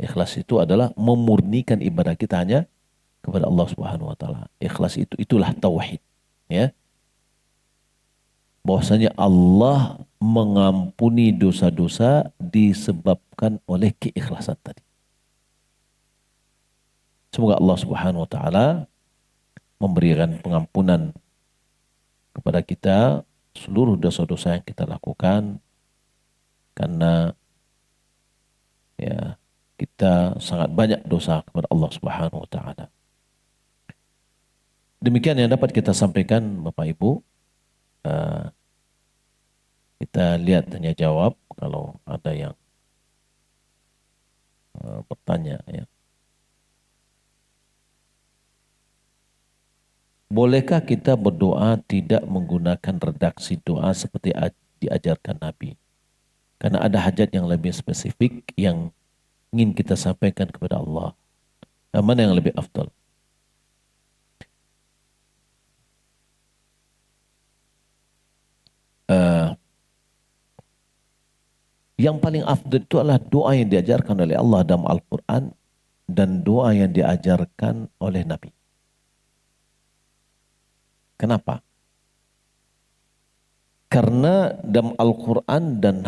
Ikhlas itu adalah memurnikan ibadah kita hanya kepada Allah Subhanahu wa taala. Ikhlas itulah tauhid, ya. Bahwasanya Allah mengampuni dosa-dosa disebabkan oleh keikhlasan tadi. Semoga Allah Subhanahu wa taala memberikan pengampunan kepada kita seluruh dosa-dosa yang kita lakukan, karena ya kita sangat banyak dosa kepada Allah Subhanahu wa taala. Demikian yang dapat kita sampaikan Bapak Ibu. Kita lihat tanya jawab kalau ada yang bertanya, ya. Bolehkah kita berdoa tidak menggunakan redaksi doa seperti diajarkan Nabi? Karena ada hajat yang lebih spesifik yang ingin kita sampaikan kepada Allah. Mana yang lebih afdal? Yang paling afdal itu adalah doa yang diajarkan oleh Allah dalam Al-Quran dan doa yang diajarkan oleh Nabi. Kenapa? Karena dalam Al-Quran dan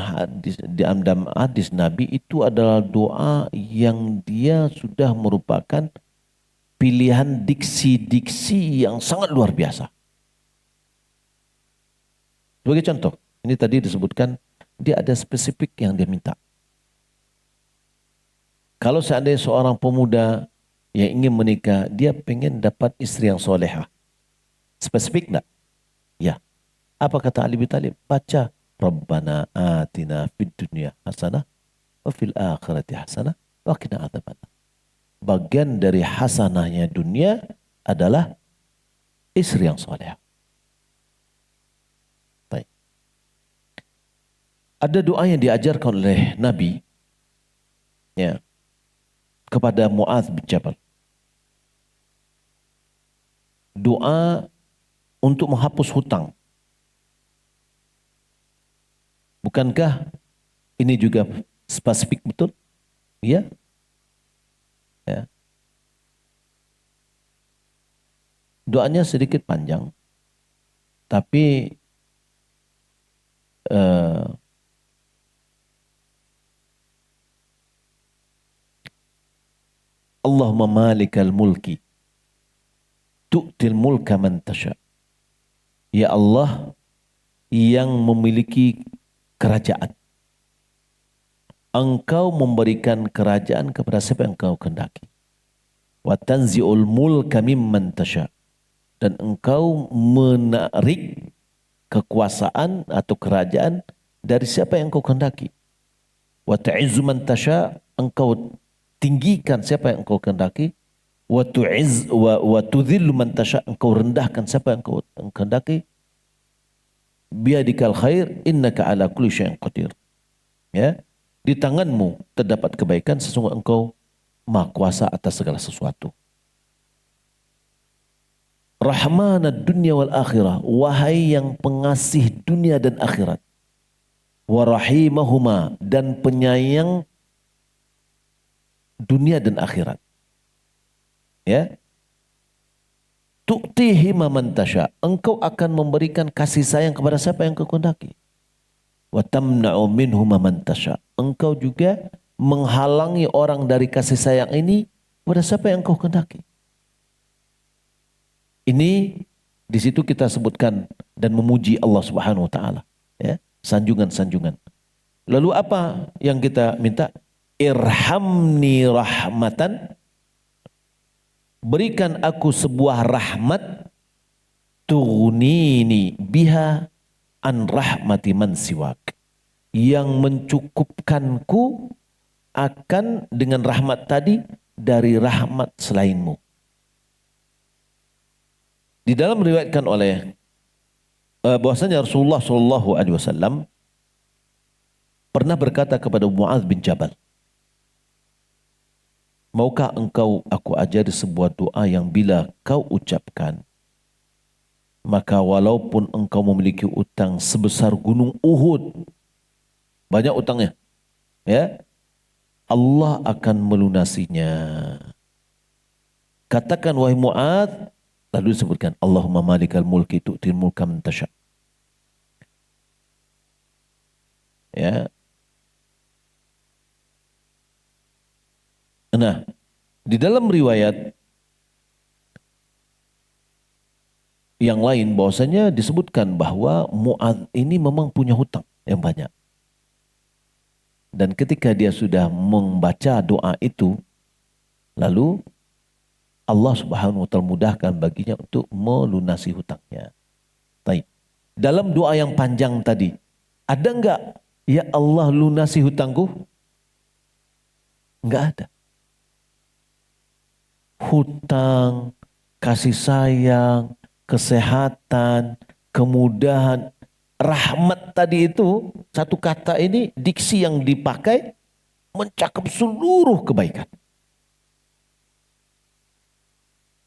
dalam hadis Nabi itu adalah doa yang dia sudah merupakan pilihan diksi-diksi yang sangat luar biasa. Sebagai contoh, ini tadi disebutkan dia ada spesifik yang dia minta. Kalau seandainya seorang pemuda yang ingin menikah, dia pengen dapat istri yang solehah. Spesifik enggak? Ya. Apa kata Ali bin Thalib? Baca Rabbana atina fid dunya hasanah wa fil akhirati hasanah wa qina adzabannar. Bagian dari hasanahnya dunia adalah istri yang soleh. Baik. Ada doa yang diajarkan oleh Nabi, ya, kepada Mu'adz bin Jabal. Doa untuk menghapus hutang. Bukankah ini juga spesifik betul? Ya. Ya. Doanya sedikit panjang, tapi Allahumma malikal mulki tu'til mulka man tasha. Ya Allah yang memiliki kerajaan, Engkau memberikan kerajaan kepada siapa yang Engkau kehendaki. Wa tanzi'ul mulka mimman tasha. Dan Engkau menarik kekuasaan atau kerajaan dari siapa yang Engkau kehendaki. Wa ta'izzu man tasha. Engkau tinggikan siapa yang Engkau kehendaki. Wa tudhillu man tasha. Engkau rendahkan siapa yang Engkau kehendaki. Biadikal khair innaka ala kulli syai'in qadir. Ya, di tanganmu terdapat kebaikan, sesungguhnya Engkau Maha Kuasa atas segala sesuatu. Rahmanad dunya wal akhirah, wahai yang pengasih dunia dan akhirat. Wa rahimahuma, dan penyayang dunia dan akhirat. Ya. Tu'tihi man tasha. Engkau akan memberikan kasih sayang kepada siapa yang Engkau kehendaki. Wa tamna'u minhu man tasha. Engkau juga menghalangi orang dari kasih sayang ini kepada siapa yang Engkau kehendaki. Ini di situ kita sebutkan dan memuji Allah Subhanahu wa taala, ya, sanjungan-sanjungan. Lalu apa yang kita minta? Irhamni rahmatan, berikan aku sebuah rahmat, tughnini biha an rahmati man siwak, yang mencukupkanku akan dengan rahmat tadi dari rahmat selainmu. Di dalam meriwayatkan oleh bahwasanya Rasulullah SAW pernah berkata kepada Mu'adz bin Jabal, Maukah engkau aku ajari sebuah doa yang bila kau ucapkan, maka walaupun engkau memiliki utang sebesar gunung Uhud, banyak utangnya, ya, Allah akan melunasinya. Katakan wahai Mu'adz, lalu disebutkan Allahumma malikal mulki tu'til mulka man tasha. Ya. Nah, di dalam riwayat yang lain bahwasanya disebutkan bahwa Mu'adz ini memang punya hutang yang banyak. Dan ketika dia sudah membaca doa itu, lalu Allah Subhanahu wa taala mudahkan baginya untuk melunasi hutangnya. Baik. Dalam doa yang panjang tadi, ada enggak ya Allah lunasi hutangku? Enggak ada. Hutang, kasih sayang, kesehatan, kemudahan, rahmat tadi itu, satu kata ini, diksi yang dipakai mencakup seluruh kebaikan.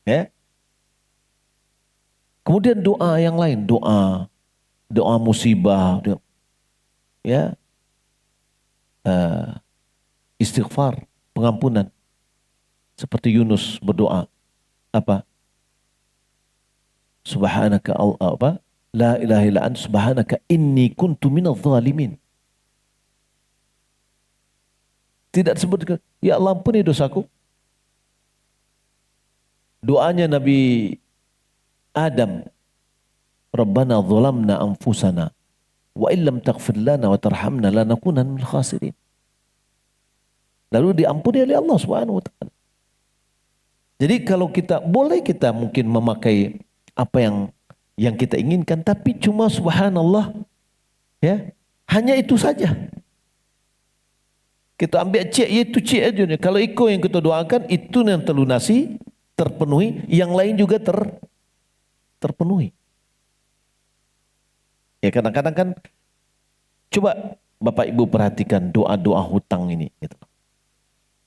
Ya. Kemudian doa yang lain, doa musibah, ya, istighfar, pengampunan. Seperti Yunus berdoa, apa? Subhanaka apa? La ilaha illa anta subhanaka inni kuntu minadh dhalimin. Tidak disebut, ya Allah ampuni dosaku. Doanya Nabi Adam, Rabbana zalamna anfusana wa illam taghfir lana wa tarhamna lanakunan minal khasirin. Lalu diampuni oleh Allah Subhanahu wa taala. Jadi kalau boleh kita mungkin memakai apa yang kita inginkan, tapi cuma subhanallah, ya, hanya itu saja. Kita ambil cek, itu cek aja. Kalau ikut yang kita doakan, itu yang terlunasi, terpenuhi, yang lain juga terpenuhi. Ya kadang-kadang kan, coba Bapak Ibu perhatikan doa-doa hutang ini. Gitu.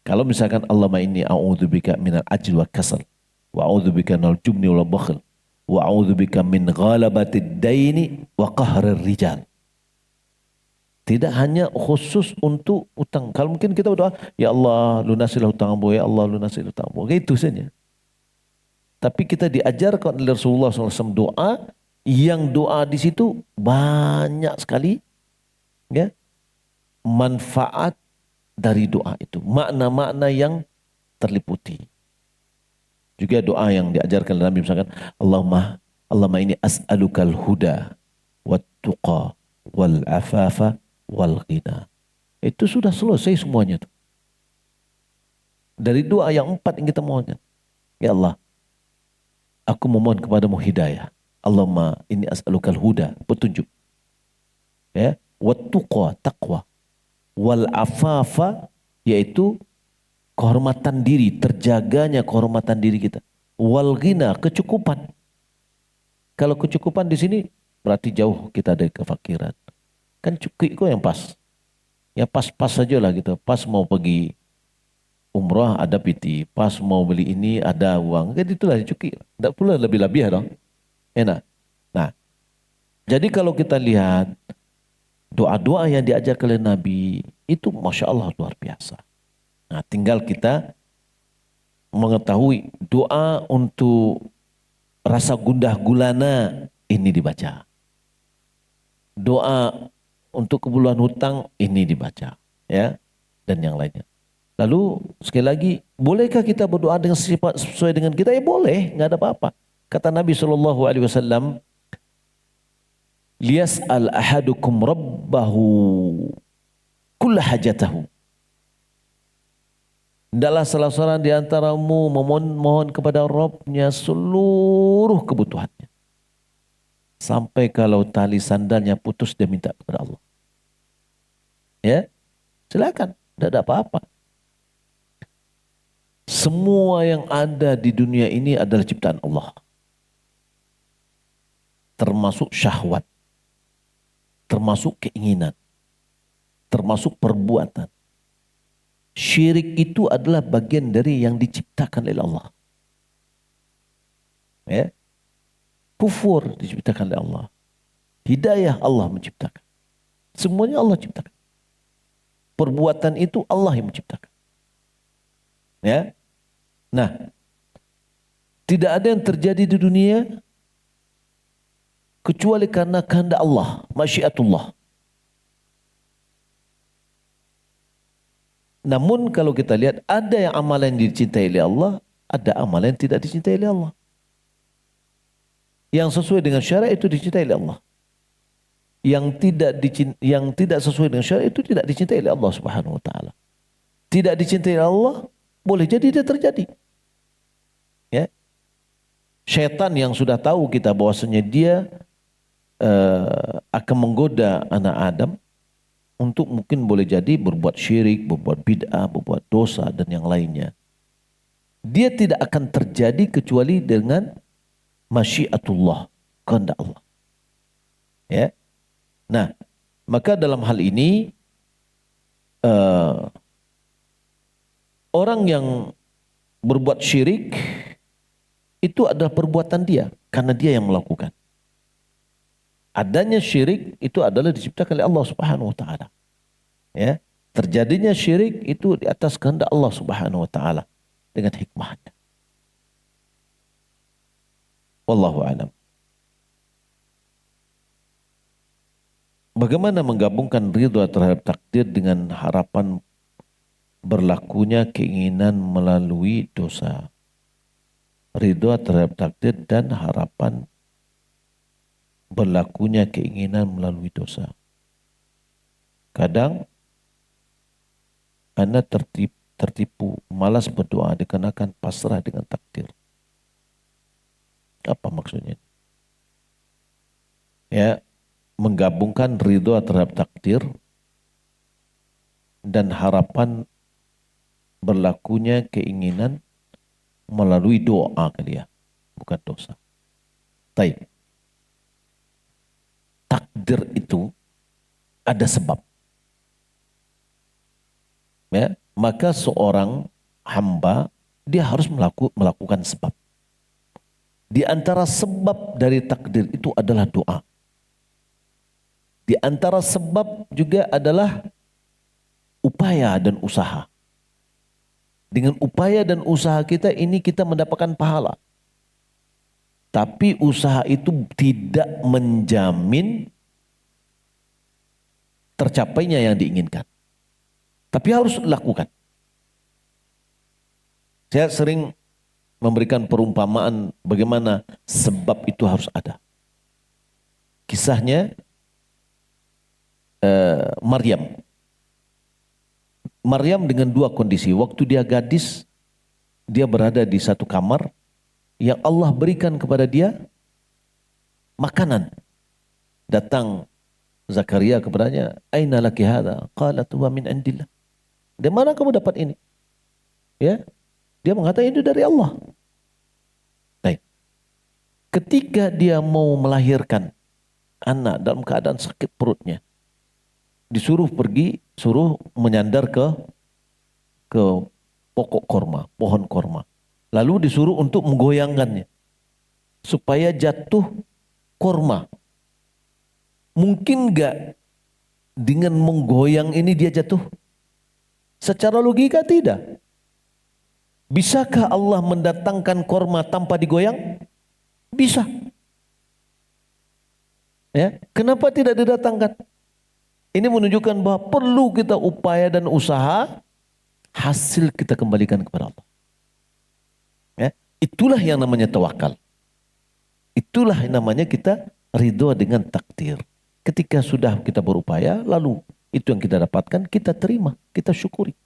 Kalau misalkan Allahumma inni a'udzubika minal ajli wa kasal, wa a'udzubika minal jubni wal bakhl, wa a'udzubika min ghalabatid daini wa qahrir rijal. Tidak hanya khusus untuk utang. Kalau mungkin kita berdoa, ya Allah lunasilah hutang ambo, ya Allah lunasilah hutang ambo. Itu saja. Tapi kita diajarkan oleh Rasulullah SAW doa, yang doa di situ banyak sekali, ya, manfaat dari doa itu. Makna-makna yang terliputi. Juga doa yang diajarkan oleh Nabi misalkan, Allahumma ini as'alukal huda, wat tuqa, wal afafa, wal ghina. Itu sudah selesai semuanya tuh. Dari doa yang 4 yang kita mohonkan. Ya Allah, aku memohon kepadamu hidayah. Allahumma ini as'alukal huda, petunjuk. Ya, wat tuqa, taqwa. Wal afafa, yaitu kehormatan diri, terjaganya kehormatan diri kita. Wal ghina, kecukupan. Kalau kecukupan di sini berarti jauh kita dari kefakiran. Kan cukup kok yang pas. Ya pas-pas saja lah gitu. Pas mau pergi umrah ada piti, pas mau beli ini ada uang. Jadi itulah cukup. Tidak pula lebih-lebih dong. Enak. Nah, jadi kalau kita lihat doa-doa yang diajarkan oleh Nabi itu Masya Allah luar biasa. Nah, tinggal kita mengetahui doa untuk rasa gundah gulana ini dibaca. Doa untuk keperluan hutang ini dibaca, ya, dan yang lainnya. Lalu sekali lagi, bolehkah kita berdoa dengan sifat sesuai dengan kita? Ya boleh, nggak ada apa-apa. Kata Nabi SAW, liyas'al ahadukum rabbahu kulla hajatahu. Hendaklah salah seorang di antaramu memohon kepada Rabbnya seluruh kebutuhannya. Sampai kalau tali sandalnya putus dia minta kepada Allah. Ya, silakan, tidak ada apa-apa. Semua yang ada di dunia ini adalah ciptaan Allah. Termasuk syahwat, termasuk keinginan, termasuk perbuatan. Syirik itu adalah bagian dari yang diciptakan oleh Allah. Ya. Kufur diciptakan oleh Allah. Hidayah Allah menciptakan. Semuanya Allah ciptakan. Perbuatan itu Allah yang menciptakan. Ya. Nah, tidak ada yang terjadi di dunia kecuali karena kehendak Allah, masyiatullah. Namun kalau kita lihat ada yang amalan yang dicintai oleh Allah, ada amalan yang tidak dicintai oleh Allah. Yang sesuai dengan syariat itu dicintai oleh Allah. Yang tidak sesuai dengan syariat itu tidak dicintai oleh Allah Subhanahu wa taala. Tidak dicintai oleh Allah, boleh jadi dia terjadi. Ya. Syaitan yang sudah tahu kita bahwasanya dia akan menggoda anak Adam untuk mungkin boleh jadi berbuat syirik, berbuat bid'ah, berbuat dosa dan yang lainnya. Dia tidak akan terjadi kecuali dengan masyiatullah, kehendak Allah. Ya. Nah, maka dalam hal ini orang yang berbuat syirik itu adalah perbuatan dia karena dia yang melakukan. Adanya syirik itu adalah diciptakan oleh Allah Subhanahu wa taala. Ya, terjadinya syirik itu di atas kehendak Allah Subhanahu wa taala dengan hikmahnya. Wallahu a'lam. Bagaimana menggabungkan ridha terhadap takdir dengan harapan berlakunya keinginan melalui dosa? Ridha terhadap takdir dan harapan berlakunya keinginan melalui dosa. Kadang Anda tertipu, malas berdoa dikarenakan pasrah dengan takdir. Apa maksudnya? Ya, menggabungkan ridha terhadap takdir dan harapan berlakunya keinginan melalui doa kali ya, bukan dosa. Taib. Takdir itu ada sebab. Ya, maka seorang hamba dia harus melakukan sebab. Di antara sebab dari takdir itu adalah doa. Di antara sebab juga adalah upaya dan usaha. Dengan upaya dan usaha kita ini kita mendapatkan pahala. Tapi usaha itu tidak menjamin tercapainya yang diinginkan. Tapi harus dilakukan. Saya sering memberikan perumpamaan bagaimana sebab itu harus ada. Kisahnya Maryam. Maryam dengan dua kondisi. Waktu dia gadis, dia berada di satu kamar yang Allah berikan kepada dia makanan. Datang Zakaria kepadanya, "Aina laki hadha?" Qalat huwa min indillah. Dari mana kamu dapat ini? Ya, dia mengatakan itu dari Allah. Baik. Ketika dia mau melahirkan anak dalam keadaan sakit perutnya, disuruh pergi, suruh menyandar ke pokok korma, pohon korma. Lalu disuruh untuk menggoyangkannya supaya jatuh korma. Mungkin enggak dengan menggoyang ini dia jatuh? Secara logika tidak. Bisakah Allah mendatangkan korma tanpa digoyang? Bisa. Ya, kenapa tidak didatangkan? Ini menunjukkan bahwa perlu kita upaya dan usaha, hasil kita kembalikan kepada Allah. Ya, itulah yang namanya tawakal. Itulah yang namanya kita ridho dengan takdir. Ketika sudah kita berupaya, lalu itu yang kita dapatkan, kita terima, kita syukuri.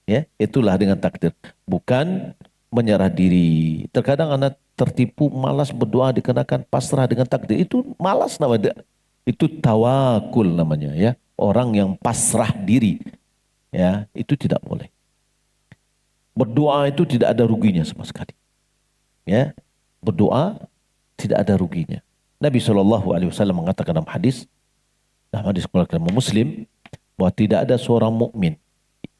Ya, itulah dengan takdir. Bukan menyerah diri. Terkadang anak tertipu, malas berdoa dikarenakan pasrah dengan takdir. Itu malas namanya. Itu tawakul namanya, ya. Orang yang pasrah diri. Ya, itu tidak boleh. Berdoa itu tidak ada ruginya sama sekali. Ya, berdoa tidak ada ruginya. Nabi SAW mengatakan dalam hadis riwayat Muslim, bahwa tidak ada seorang mukmin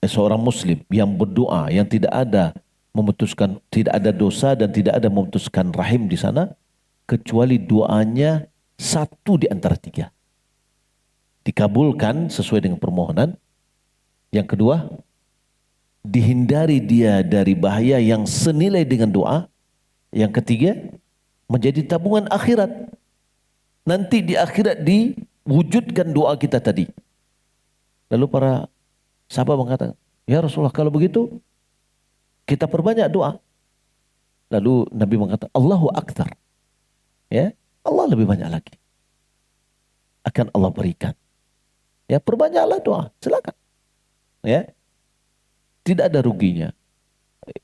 seorang muslim yang berdoa yang tidak ada dosa dan tidak ada memutuskan rahim di sana kecuali doanya satu di antara tiga dikabulkan sesuai dengan permohonan. Yang kedua, dihindari dia dari bahaya yang senilai dengan doa. Yang ketiga, menjadi tabungan akhirat. Nanti di akhirat diwujudkan doa kita tadi. Lalu para sahabat mengatakan, ya Rasulullah, kalau begitu kita perbanyak doa. Lalu Nabi mengatakan, Allahu Akbar. Ya, Allah lebih banyak lagi. Akan Allah berikan. Ya, perbanyaklah doa, silakan. Ya, tidak ada ruginya.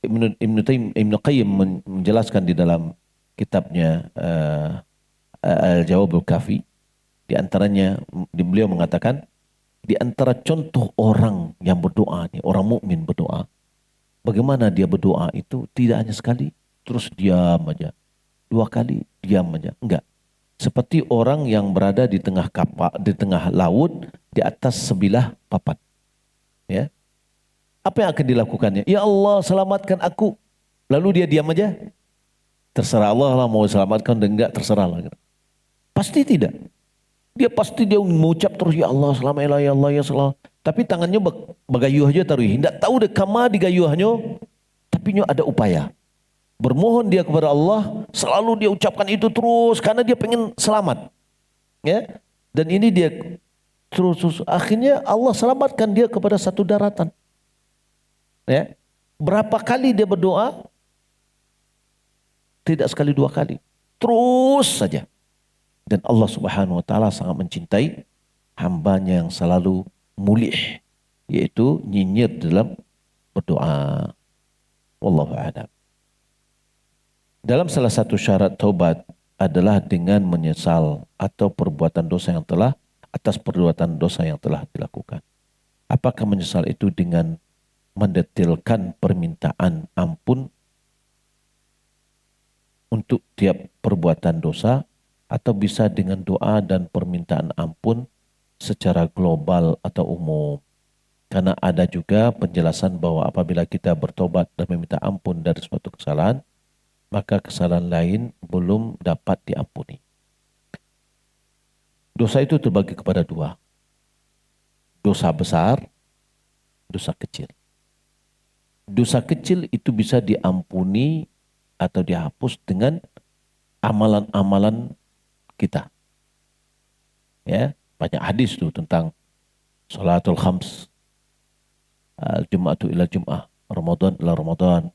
Ibnu Qayyim menjelaskan di dalam kitabnya Al-Jawabul Kafi, di antaranya beliau mengatakan di antara contoh orang yang berdoa, orang mukmin berdoa, bagaimana dia berdoa itu tidak hanya sekali terus diam aja, dua kali diam aja, enggak. Seperti orang yang berada di tengah kapal, di tengah laut, di atas sebilah papan. Ya. Apa yang akan dilakukannya? Ya Allah, selamatkan aku. Lalu dia diam aja. Terserah Allah lah mau selamatkan dan enggak, terserah lah. Pasti tidak. Dia mengucap terus, ya Allah, selamatlah, ya Allah, ya Allah. Tapi tangannya bagayuh aja taruh. Tidak tahu deh kama digayuhnya. Tapi ada upaya. Bermohon dia kepada Allah, selalu dia ucapkan itu terus karena dia pengen selamat. Ya. Dan ini dia terus akhirnya Allah selamatkan dia kepada satu daratan. Ya. Berapa kali dia berdoa? Tidak sekali dua kali. Terus saja. Dan Allah Subhanahu wa taala sangat mencintai hambanya yang selalu mulih, yaitu nyinyir dalam berdoa. Wallahu a'lam. Dalam salah satu syarat taubat adalah dengan menyesal atas perbuatan dosa yang telah dilakukan. Apakah menyesal itu dengan mendetailkan permintaan ampun untuk tiap perbuatan dosa, atau bisa dengan doa dan permintaan ampun secara global atau umum? Karena ada juga penjelasan bahwa apabila kita bertobat dan meminta ampun dari suatu kesalahan, maka kesalahan lain belum dapat diampuni. Dosa itu terbagi kepada dua. Dosa besar, dosa kecil. Dosa kecil itu bisa diampuni atau dihapus dengan amalan-amalan kita. Ya, banyak hadis tuh tentang salatul khams, al-jum'atu ila jum'ah, Ramadan ila Ramadan,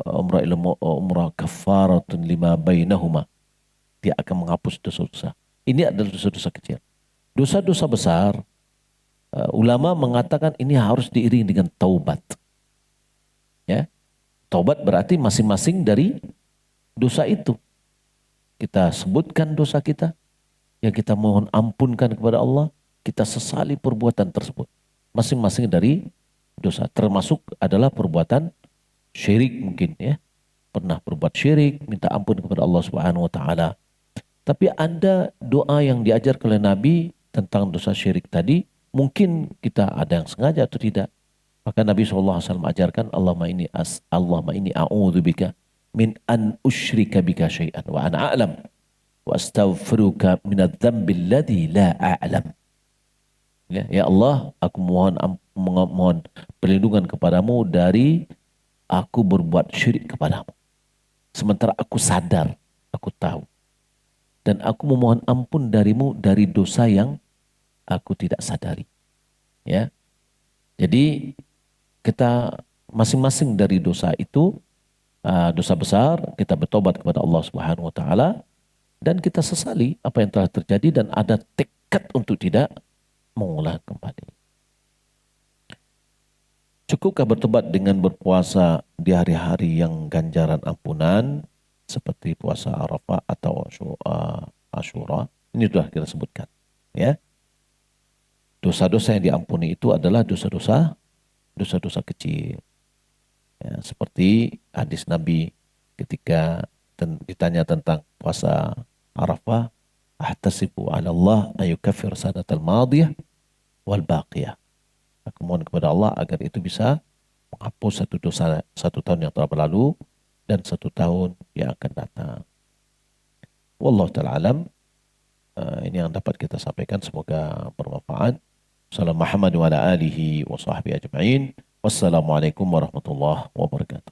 umrah ila umrah kafaratun lima bainahuma. Dia akan menghapus dosa-dosa. Ini adalah dosa-dosa kecil. Dosa-dosa besar, ulama mengatakan ini harus diiringi dengan taubat. Ya, taubat berarti masing-masing dari dosa itu. Kita sebutkan dosa kita, yang kita mohon ampunkan kepada Allah, kita sesali perbuatan tersebut. Masing-masing dari dosa, termasuk adalah perbuatan syirik mungkin ya. Pernah berbuat syirik, minta ampun kepada Allah Subhanahu wa taala. Tapi ada doa yang diajar oleh Nabi tentang dosa syirik tadi, mungkin kita ada yang sengaja atau tidak. Maka Nabi SAW ajarkan, Allahumma ini a'udzubika min an usyrika bika syai'an wa ana a'lam wa astaghfiruka minadz dzambi alladzi la a'lam. Ya Allah, aku mohon perlindungan kepadamu dari aku berbuat syirik kepadamu. Sementara aku sadar, aku tahu. Dan aku memohon ampun darimu dari dosa yang aku tidak sadari. Ya. Jadi kita masing-masing dari dosa itu, dosa besar, kita bertobat kepada Allah Subhanahu wa taala dan kita sesali apa yang telah terjadi dan ada tekad untuk tidak mengulang kembali. Cukupkah bertobat dengan berpuasa di hari-hari yang ganjaran ampunan seperti puasa Arafah atau Asyura? Ini sudah kita sebutkan, ya. Dosa-dosa yang diampuni itu adalah dosa-dosa kecil. Ya, seperti hadis Nabi ketika ditanya tentang puasa Arafah, ahtasibu 'ala Allah ayukaffir sanatal madiyah wal baqiyah. Aku mohon kepada Allah agar itu bisa menghapus satu dosa 1 tahun yang telah berlalu dan 1 tahun yang akan datang. Wallahu ta'ala alam. Ini yang dapat kita sampaikan, semoga bermanfaat. Assalamualaikum Muhammad wa ala alihi wa sahbihi ajma'in. Wassalamualaikum warahmatullahi wabarakatuh.